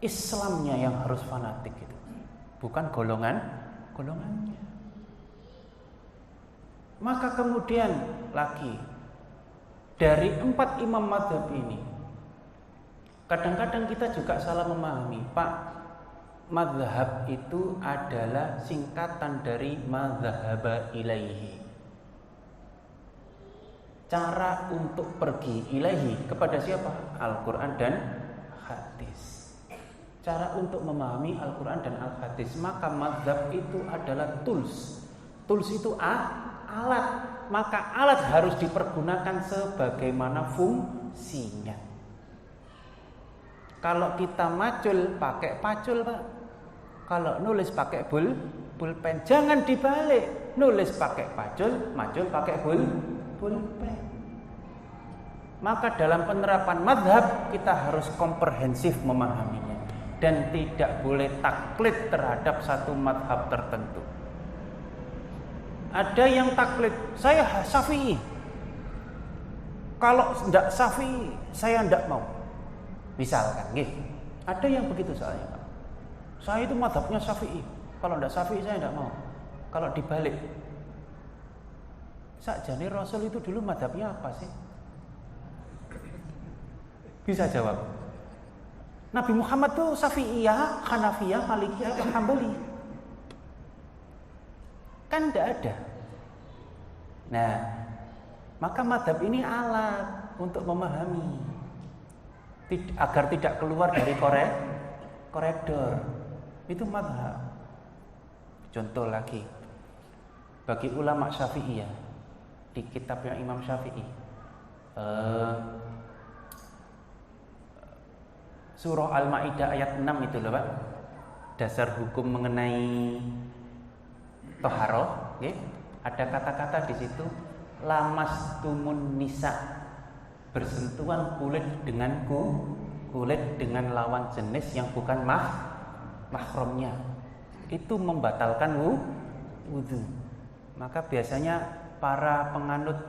Islamnya yang harus fanatik gitu. Bukan golongannya. Maka kemudian lagi dari 4 imam mazhab ini, kadang-kadang kita juga salah memahami, Pak. Mazhab itu adalah singkatan dari mazhaba ilaihi. Cara untuk pergi ilahi kepada siapa? Al-Quran dan hadis. Cara untuk memahami Al-Quran dan Al-Hadis. Maka mazhab itu adalah tools. Tools itu alat. Maka alat harus dipergunakan sebagaimana fungsinya. Kalau kita macul pakai pacul, Pak. Kalau nulis pakai pulpen. Jangan dibalik. Nulis pakai pacul, macul pakai pulpen. Maka dalam penerapan mazhab kita harus komprehensif memahaminya dan tidak boleh taklid terhadap satu mazhab tertentu. Ada yang taklid, saya Syafi'i. Kalau tidak Syafi'i, saya tidak mau. Misalkan, gitu. Ada yang begitu soalnya, Pak. Saya itu mazhabnya Syafi'i. Kalau tidak Syafi'i saya tidak mau. Kalau dibalik, sakjane Rasul itu dulu mazhabnya apa sih? Bisa jawab. Nabi Muhammad tuh Syafi'iyah, Hanafiyah, Malikiyah, atau Hambali? Kan tidak ada. Nah, maka mazhab ini alat untuk memahami agar tidak keluar dari koridor. Itu mazhab. Contoh lagi, bagi ulama Syafi'iyah di kitabnya Imam Syafi'i, surah Al-Maidah ayat 6 itu loh, Pak. Dasar hukum mengenai toharoh, okay? Ada kata-kata di situ, lamastumun nisa, bersentuhan kulit dengan lawan jenis yang bukan mahramnya. Itu membatalkan wudu. Maka biasanya para penganut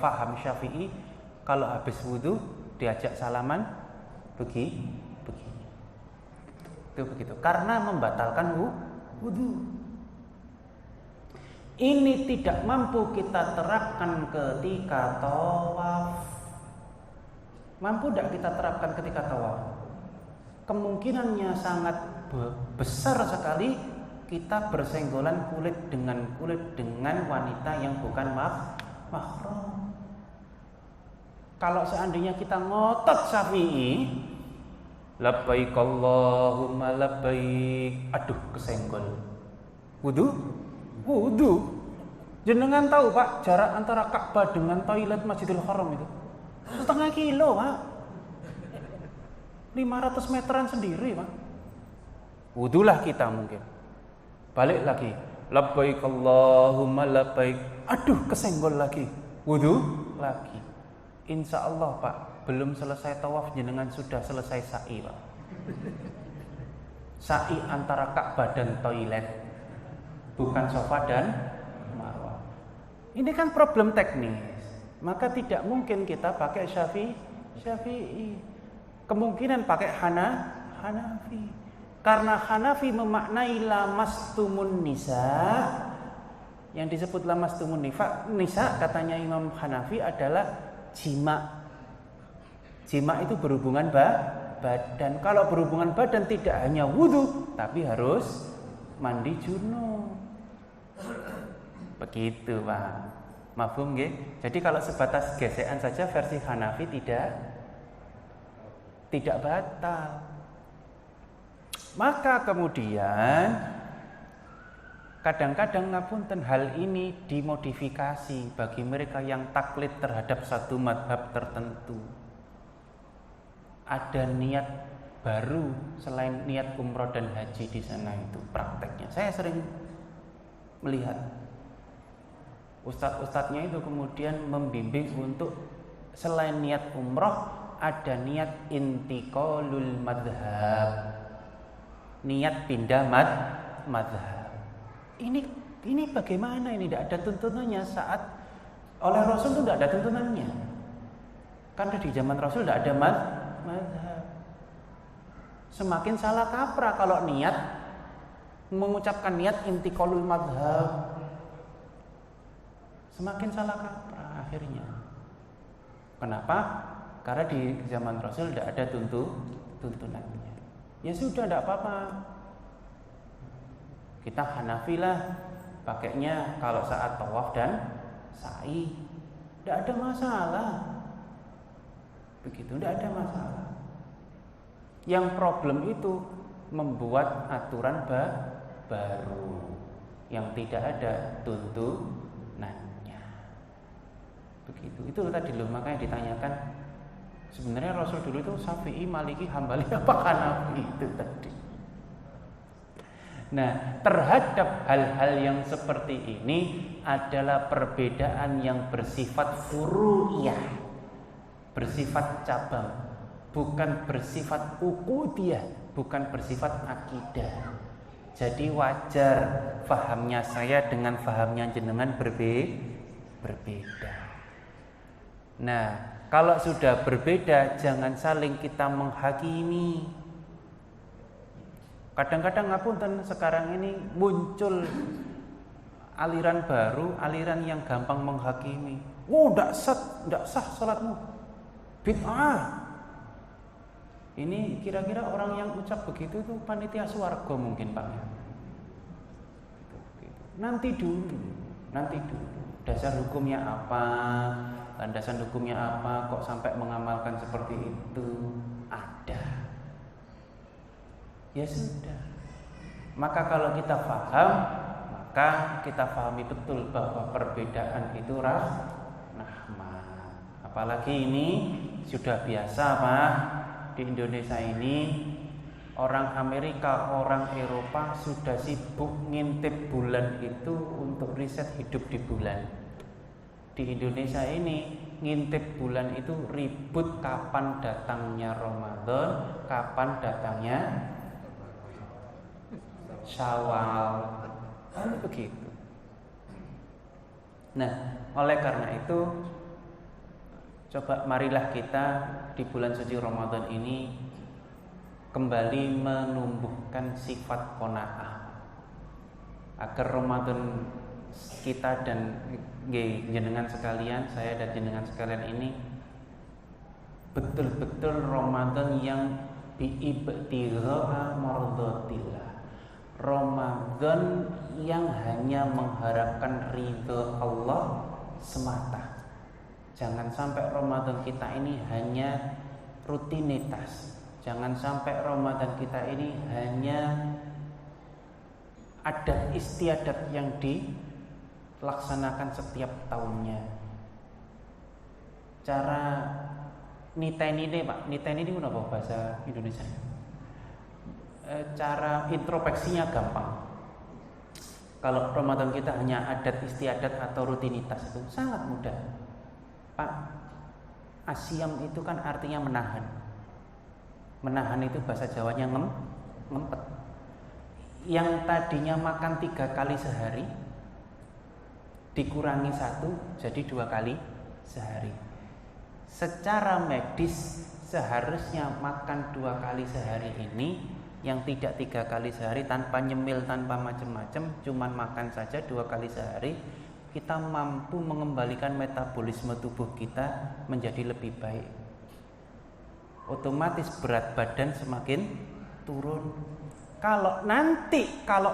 faham Syafi'i kalau habis wudu diajak salaman begini. Itu begitu. Karena membatalkan wudu. Ini tidak mampu kita terapkan ketika tawaf. Mampu tidak kita terapkan ketika tawaf? Kemungkinannya sangat besar sekali kita bersenggolan kulit dengan wanita yang bukan mahram. Kalau seandainya kita ngotot Syafi'i, labbaik Allahumma labbaik, aduh kesenggol. Wudu. Jenengan tahu, Pak, jarak antara Ka'bah dengan toilet Masjidil Haram itu 1,5 kilo, Pak. 500 meteran sendiri, Pak. Wudulah kita mungkin. Balik lagi, labbaik Allahumma labbaik, aduh kesenggol lagi. Wudu lagi. Insya Allah, Pak, belum selesai tawaf jenengan sudah selesai sa'i, Pak. Sa'i antara Ka'bah dan toilet, bukan sofa dan Marwah. Ini kan problem teknis. Maka tidak mungkin kita pakai Syafi'i. Kemungkinan pakai Hanafi. Karena Hanafi memaknai lamastumun nisa. Yang disebut lamastumun nisa katanya Imam Hanafi adalah jima. Jima itu berhubungan badan. Kalau berhubungan badan tidak hanya wudu, tapi harus mandi junub. Begitu, Pak. Mafhum nggih? Jadi kalau sebatas gesekan saja versi Hanafi tidak batal. Maka kemudian kadang-kadang ngapunten hal ini dimodifikasi bagi mereka yang taklid terhadap satu madhab tertentu. Ada niat baru selain niat umroh dan haji di sana itu prakteknya. Saya sering melihat ustadz-ustadznya itu kemudian membimbing untuk selain niat umroh ada niat intiqalul madhab, niat pindah madhab. Ini bagaimana ini? Tidak ada tuntunannya saat oleh Rasul itu tidak ada tuntunannya. Karena di zaman Rasul tidak ada madhab. Semakin salah kaprah kalau niat mengucapkan niat intiqalul madhab. Semakin salah kaprah akhirnya. Kenapa? Karena di zaman Rasul tidak ada tuntunannya. Ya sudah, tidak apa-apa. Kita Hanafi lah, pakainya kalau saat tawaf dan sa'i, tidak ada masalah. Begitu, tidak ada masalah. Yang problem itu membuat aturan baru yang tidak ada tuntunannya. Begitu. Itu tadi loh, makanya ditanyakan sebenarnya Rasul dulu itu Syafi'i, Maliki, Hambali apa Hanafi itu tadi. Nah, terhadap hal-hal yang seperti ini adalah perbedaan yang bersifat furu'iyah, bersifat cabang, bukan bersifat ukudiyah, bukan bersifat akidah. Jadi wajar fahamnya saya dengan fahamnya jenengan berbeda. Nah, kalau sudah berbeda jangan saling kita menghakimi. Kadang-kadang ngapunten sekarang ini muncul aliran baru, aliran yang gampang menghakimi. Enggak sah salatmu. Bid'ah. Ini kira-kira orang yang ucap begitu tuh panitia swarga mungkin, Pak. Nanti dulu. Dasar hukumnya apa? Landasan hukumnya apa? Kok sampai mengamalkan seperti itu? Ada. Ya sudah. Maka kalau kita paham, maka kita pahami betul bahwa perbedaan itu rahmat. Apalagi ini sudah biasa, Pak. Di Indonesia ini orang Amerika, orang Eropa sudah sibuk ngintip bulan itu untuk riset hidup di bulan. Di Indonesia ini ngintip bulan itu ribut kapan datangnya Ramadan, kapan datangnya Syawal, begitu. Nah, oleh karena itu, coba marilah kita di bulan suci Ramadan ini kembali menumbuhkan sifat qanaah, agar Ramadan kita dan jenengan sekalian, saya dan jenengan sekalian ini betul-betul Ramadan yang biibtigha mardatillah. Ramadan yang hanya mengharapkan ridho Allah semata. Jangan sampai Ramadan kita ini hanya rutinitas. Jangan sampai Ramadan kita ini hanya adat istiadat yang dilaksanakan setiap tahunnya. Cara niteni ini, Pak. Niteni ini apa bahasa Indonesia? Cara introspeksinya gampang. Kalau Ramadan kita hanya adat istiadat atau rutinitas itu sangat mudah. Pak, Asyam itu kan artinya menahan. Menahan itu bahasa Jawanya ngempet. Yang tadinya makan 3 kali sehari dikurangi 1 jadi 2 kali sehari. Secara medis seharusnya makan 2 kali sehari ini yang tidak 3 kali sehari tanpa nyemil, tanpa macam-macam, cuman makan saja 2 kali sehari, kita mampu mengembalikan metabolisme tubuh kita menjadi lebih baik. Otomatis berat badan semakin turun. Kalau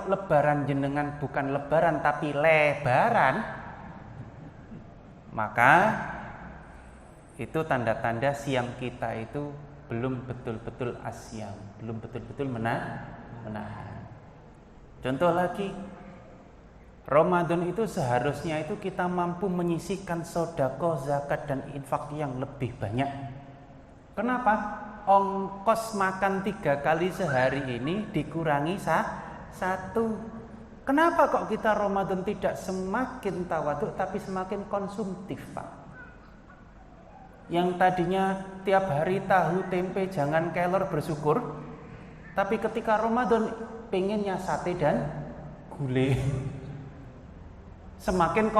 lebaran jenengan bukan lebaran tapi lebaran, maka itu tanda-tanda siam kita itu belum betul-betul asyam, belum betul-betul menahan. Contoh lagi, Ramadan itu seharusnya itu kita mampu menyisihkan sedekah, zakat dan infak yang lebih banyak. Kenapa? Ongkos makan 3 kali sehari ini dikurangi 1. Kenapa kok kita Ramadan tidak semakin tawaduk tapi semakin konsumtif, Pak? Yang tadinya tiap hari tahu tempe jangan kelor bersyukur, tapi ketika Ramadan pengennya sate dan gulai. Semakin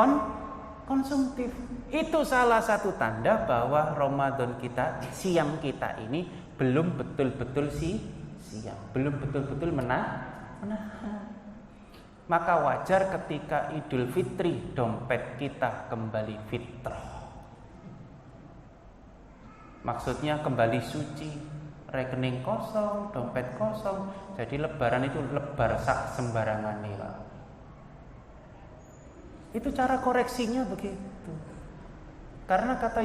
konsumtif. Itu salah satu tanda bahwa Ramadan kita, siam kita ini belum betul-betul siam, belum betul-betul menahan. Maka wajar ketika Idul Fitri dompet kita kembali fitrah. Maksudnya kembali suci, rekening kosong, dompet kosong. Jadi lebaran itu lebar sak sembarangan nih, Pak. Itu cara koreksinya begitu. Karena kata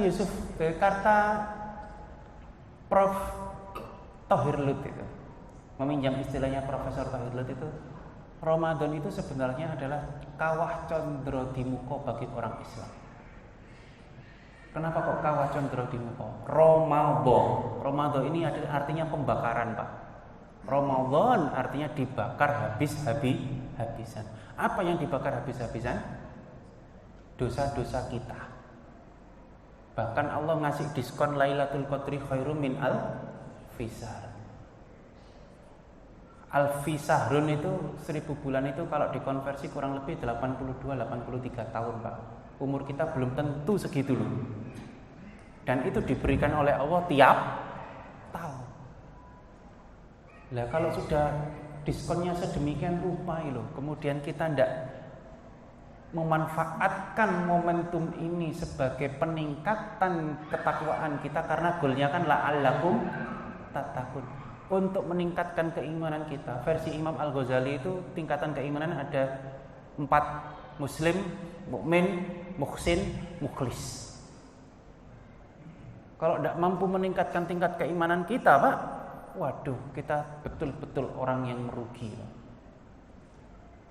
Prof. Thohir Lut itu, meminjam istilahnya Profesor Thohir Lut itu, Ramadan itu sebenarnya adalah kawah condro di muka bagi orang Islam. Kenapa kok kawah condro di muka? Ramadan ini artinya pembakaran, Pak. Ramadan artinya dibakar habis-habisan. Apa yang dibakar habis-habisan? Dosa-dosa kita. Bahkan Allah ngasih diskon Lailatul Qadri khairum min alfisahr. Alfisahrun itu 1000 bulan itu kalau dikonversi kurang lebih 82-83 tahun, Pak. Umur kita belum tentu segitu loh. Dan itu diberikan oleh Allah tiap tahun. Lah kalau sudah diskonnya sedemikian rupa loh, kemudian kita tidak memanfaatkan momentum ini sebagai peningkatan ketakwaan kita, karena goalnya kan la'allakum tattaqun, untuk meningkatkan keimanan kita. Versi Imam Al-Ghazali itu tingkatan keimanan ada 4: muslim, mukmin, muhsin, mukhlis. Kalau tidak mampu meningkatkan tingkat keimanan kita, Pak, waduh, kita betul-betul orang yang merugi.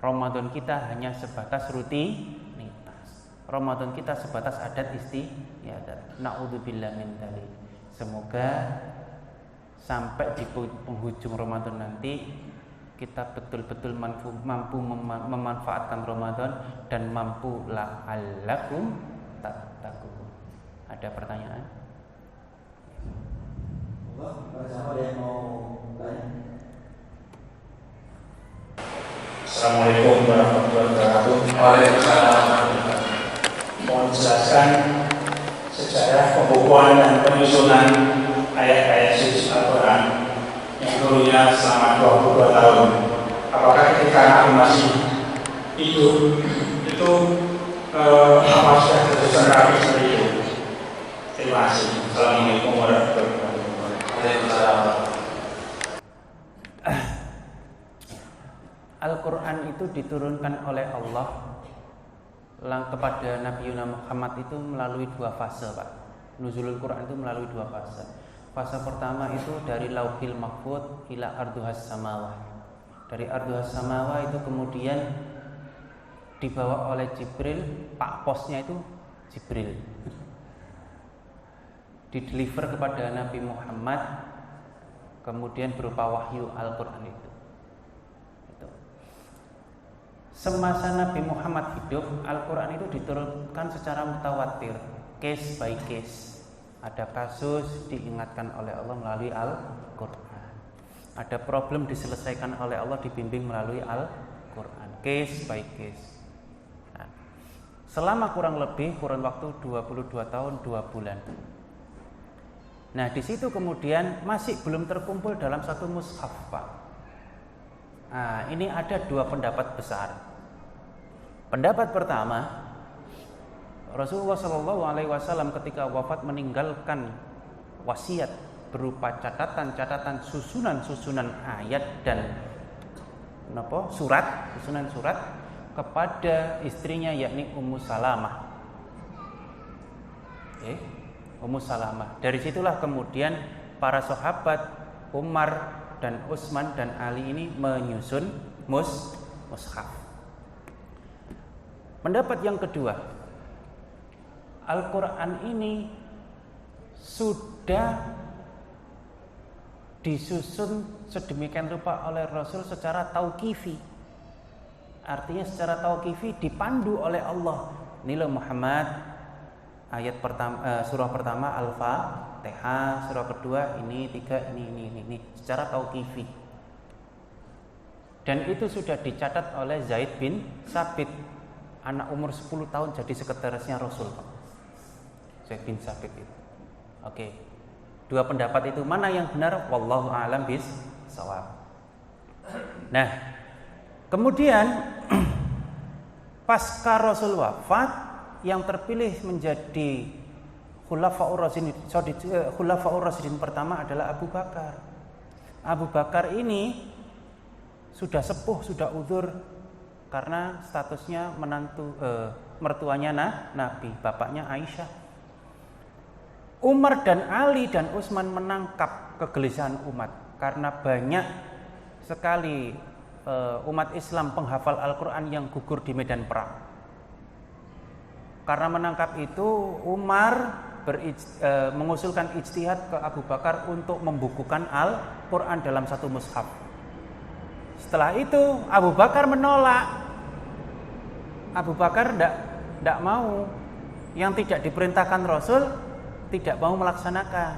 Ramadan kita hanya sebatas rutinitas. Ramadan kita sebatas adat istiadat. Na'udzubillah min dzalik. Semoga sampai di penghujung Ramadan nanti kita betul-betul mampu memanfaatkan Ramadan dan mampu la'allakum tattaqun. Ada pertanyaan? Bersama ada yang mau tanya? Assalamualaikum warahmatullahi wabarakatuh. Waalaikumsalam. Mohon dijelaskan sejarah pembukuan dan penyusunan ayat-ayat suci Al-Quran yang dulunya selama 22 tahun. Apakah ketika Nabi masih hidup itu apa sudah tersusun rapi seperti itu? Terima kasih. Assalamualaikum warahmatullahi wabarakatuh. Waalaikumsalam. Al-Quran itu diturunkan oleh Allah kepada Nabi Muhammad itu melalui 2 fase, Pak. Nuzulul Quran itu melalui 2 fase. Fase pertama itu dari Lauhil Mahfuz ila Arduhas Samawah. Dari Arduhas Samawah itu kemudian dibawa oleh Jibril, Pak Posnya itu Jibril. Dideliver kepada Nabi Muhammad, kemudian berupa wahyu Al-Quran itu. Semasa Nabi Muhammad hidup, Al-Quran itu diturunkan secara mutawatir, case by case. Ada kasus diingatkan oleh Allah melalui Al-Quran. Ada problem diselesaikan oleh Allah dibimbing melalui Al-Quran. Case by case. Nah, selama kurun waktu 22 tahun 2 bulan. Nah, di situ kemudian masih belum terkumpul dalam satu mushaf, Pak. Nah, ini ada 2 pendapat besar. Pendapat pertama, Rasulullah SAW ketika wafat meninggalkan wasiat berupa catatan-catatan susunan ayat dan susunan surat kepada istrinya yakni Ummu Salamah. Ummu Salamah. Dari situlah kemudian para sahabat Umar dan Utsman dan Ali ini menyusun mushaf. Pendapat yang kedua, Al-Quran ini sudah disusun sedemikian rupa oleh Rasul secara tauqifi. Artinya secara tauqifi dipandu oleh Allah. Inilah Muhammad, ayat pertama, surah pertama Al-Fatihah, surah kedua ini 3 ini secara tauqifi. Dan itu sudah dicatat oleh Zaid bin Tsabit, anak umur 10 tahun jadi sekretarisnya Rasul. Zaid bin Tsabit itu. Oke. 2 pendapat itu mana yang benar? Wallahu a'lam bis-shawab. Nah, kemudian pasca Rasul wafat, yang terpilih menjadi Khulafaur Rasyidin pertama adalah Abu Bakar. Abu Bakar ini sudah sepuh, sudah uzur karena statusnya mertuanya Nabi, bapaknya Aisyah. Umar dan Ali dan Utsman menangkap kegelisahan umat karena banyak sekali umat Islam penghafal Al-Quran yang gugur di medan perang. Karena menangkap itu, Umar mengusulkan ijtihad ke Abu Bakar untuk membukukan Al-Quran dalam satu mushaf. Setelah itu Abu Bakar menolak. Abu Bakar tidak mau. Yang tidak diperintahkan Rasul tidak mau melaksanakan.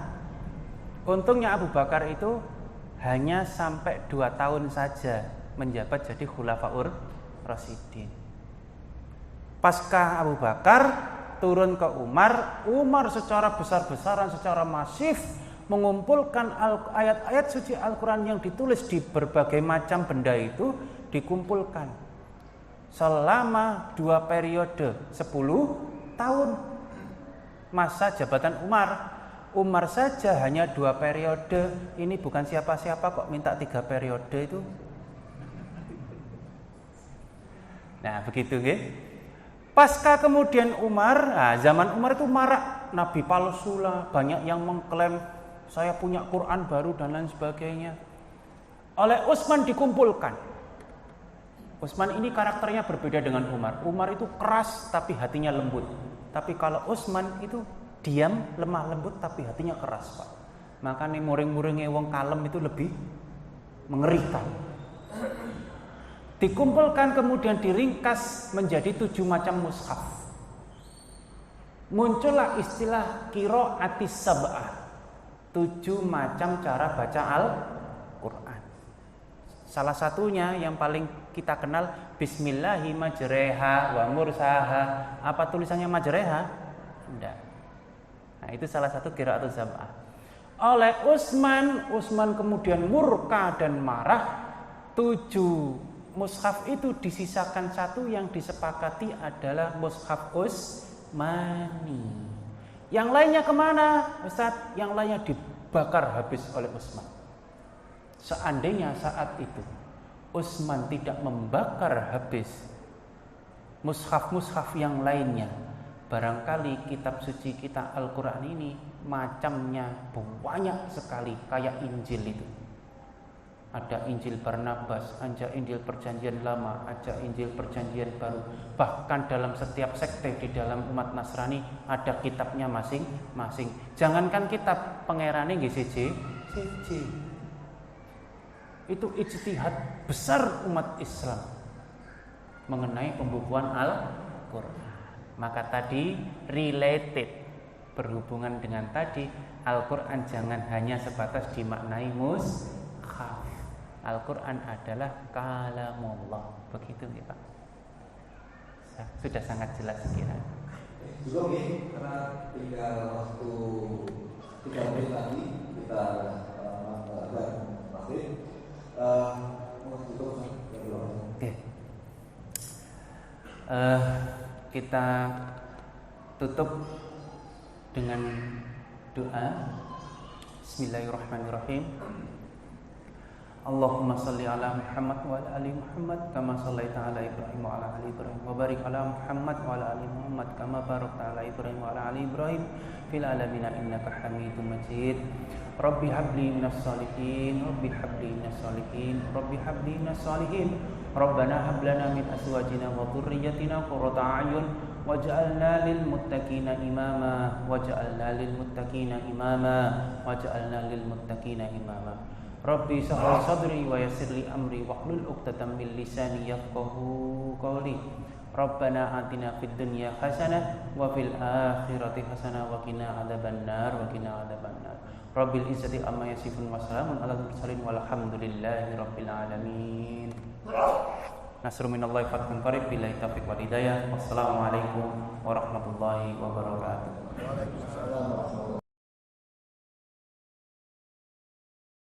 Untungnya Abu Bakar itu hanya sampai 2 tahun saja menjabat jadi Khulafaur Rasyidin. Pasca Abu Bakar turun ke Umar secara besar-besaran, secara masif mengumpulkan ayat-ayat suci Al-Quran yang ditulis di berbagai macam benda itu dikumpulkan selama 2 periode 10 tahun masa jabatan Umar saja hanya 2 periode. Ini bukan siapa-siapa kok minta 3 periode itu. Nah begitu nggih. Pasca kemudian zaman Umar itu marak nabi palsu lah, banyak yang mengklaim saya punya Quran baru dan lain sebagainya. Oleh Utsman dikumpulkan. Utsman ini karakternya berbeda dengan Umar. Umar itu keras tapi hatinya lembut. Tapi kalau Utsman itu diam, lemah lembut tapi hatinya keras, Pak. Makanya muring-muringnya wong kalem itu lebih mengerikan. Dikumpulkan kemudian diringkas menjadi 7 macam mushaf. Muncullah istilah qiraatis sab'ah. 7 macam cara baca Al-Quran. Salah satunya yang paling kita kenal Bismillahi majreha wa mursaha. Apa tulisannya majreha? Tidak. Nah, itu salah satu qiraatus sab'ah. Oleh Utsman kemudian murka dan marah. 7 mushaf itu disisakan 1 yang disepakati adalah mushaf Utsmani. Yang lainnya kemana, Ustaz? Yang lainnya dibakar habis oleh Utsman. Seandainya saat itu Utsman tidak membakar habis mushaf-mushaf yang lainnya, barangkali kitab suci kita Al-Quran ini macamnya banyak sekali kayak Injil itu. Ada Injil Barnabas, ada Injil Perjanjian Lama, ada Injil Perjanjian Baru. Bahkan dalam setiap sekte di dalam umat Nasrani ada kitabnya masing-masing. Jangankan kitab pangerane nggih siji. Itu ijtihad besar umat Islam mengenai pembukuan Al-Quran. Maka tadi related berhubungan dengan tadi, Al-Quran jangan hanya sebatas dimaknai mushaf. Al-Quran adalah kalamullah. Begitu ya Pak. Sudah sangat jelas kira. Juga nih, karena tinggal waktu 3 menit lagi kita akan maghrib. Kita tutup dengan doa. Bismillahirrahmanirrahim. Allahumma salli ala Muhammad wa ala ali Muhammad kama sallaita ala Ibrahim wa ala ali Ibrahim wa barik ala Muhammad wa ala ali Muhammad kama barakta ala Ibrahim wa ala ali Ibrahim fil alamin innaka Hamidum Majid. Rabbi habli minas salihin, Rabbi habli minas salihin, Rabbi habli minas salihin. Rabbana hab lana min azwajina wa dhurriyyatina qurrata a'yun waj'alna lil muttaqina imama waj'alna lil muttaqina imama waj'alna lil muttaqina imama. Rabbi shrah sadri wa yassir li amri wahlul 'uqdatam min lisani yafqahu qawli. Rabbana atina fid dunya hasanah wa fil akhirati hasanah wa qina adzabannar wa qina adzabannar. Rabbil izzati amma yasifun wa salamun alal mursalin walhamdulillahi rabbil alamin. Nasrun minallahi fathun qarib billahi taufiq wal hidayah. Wassalamualaikum warahmatullahi wabarakatuh.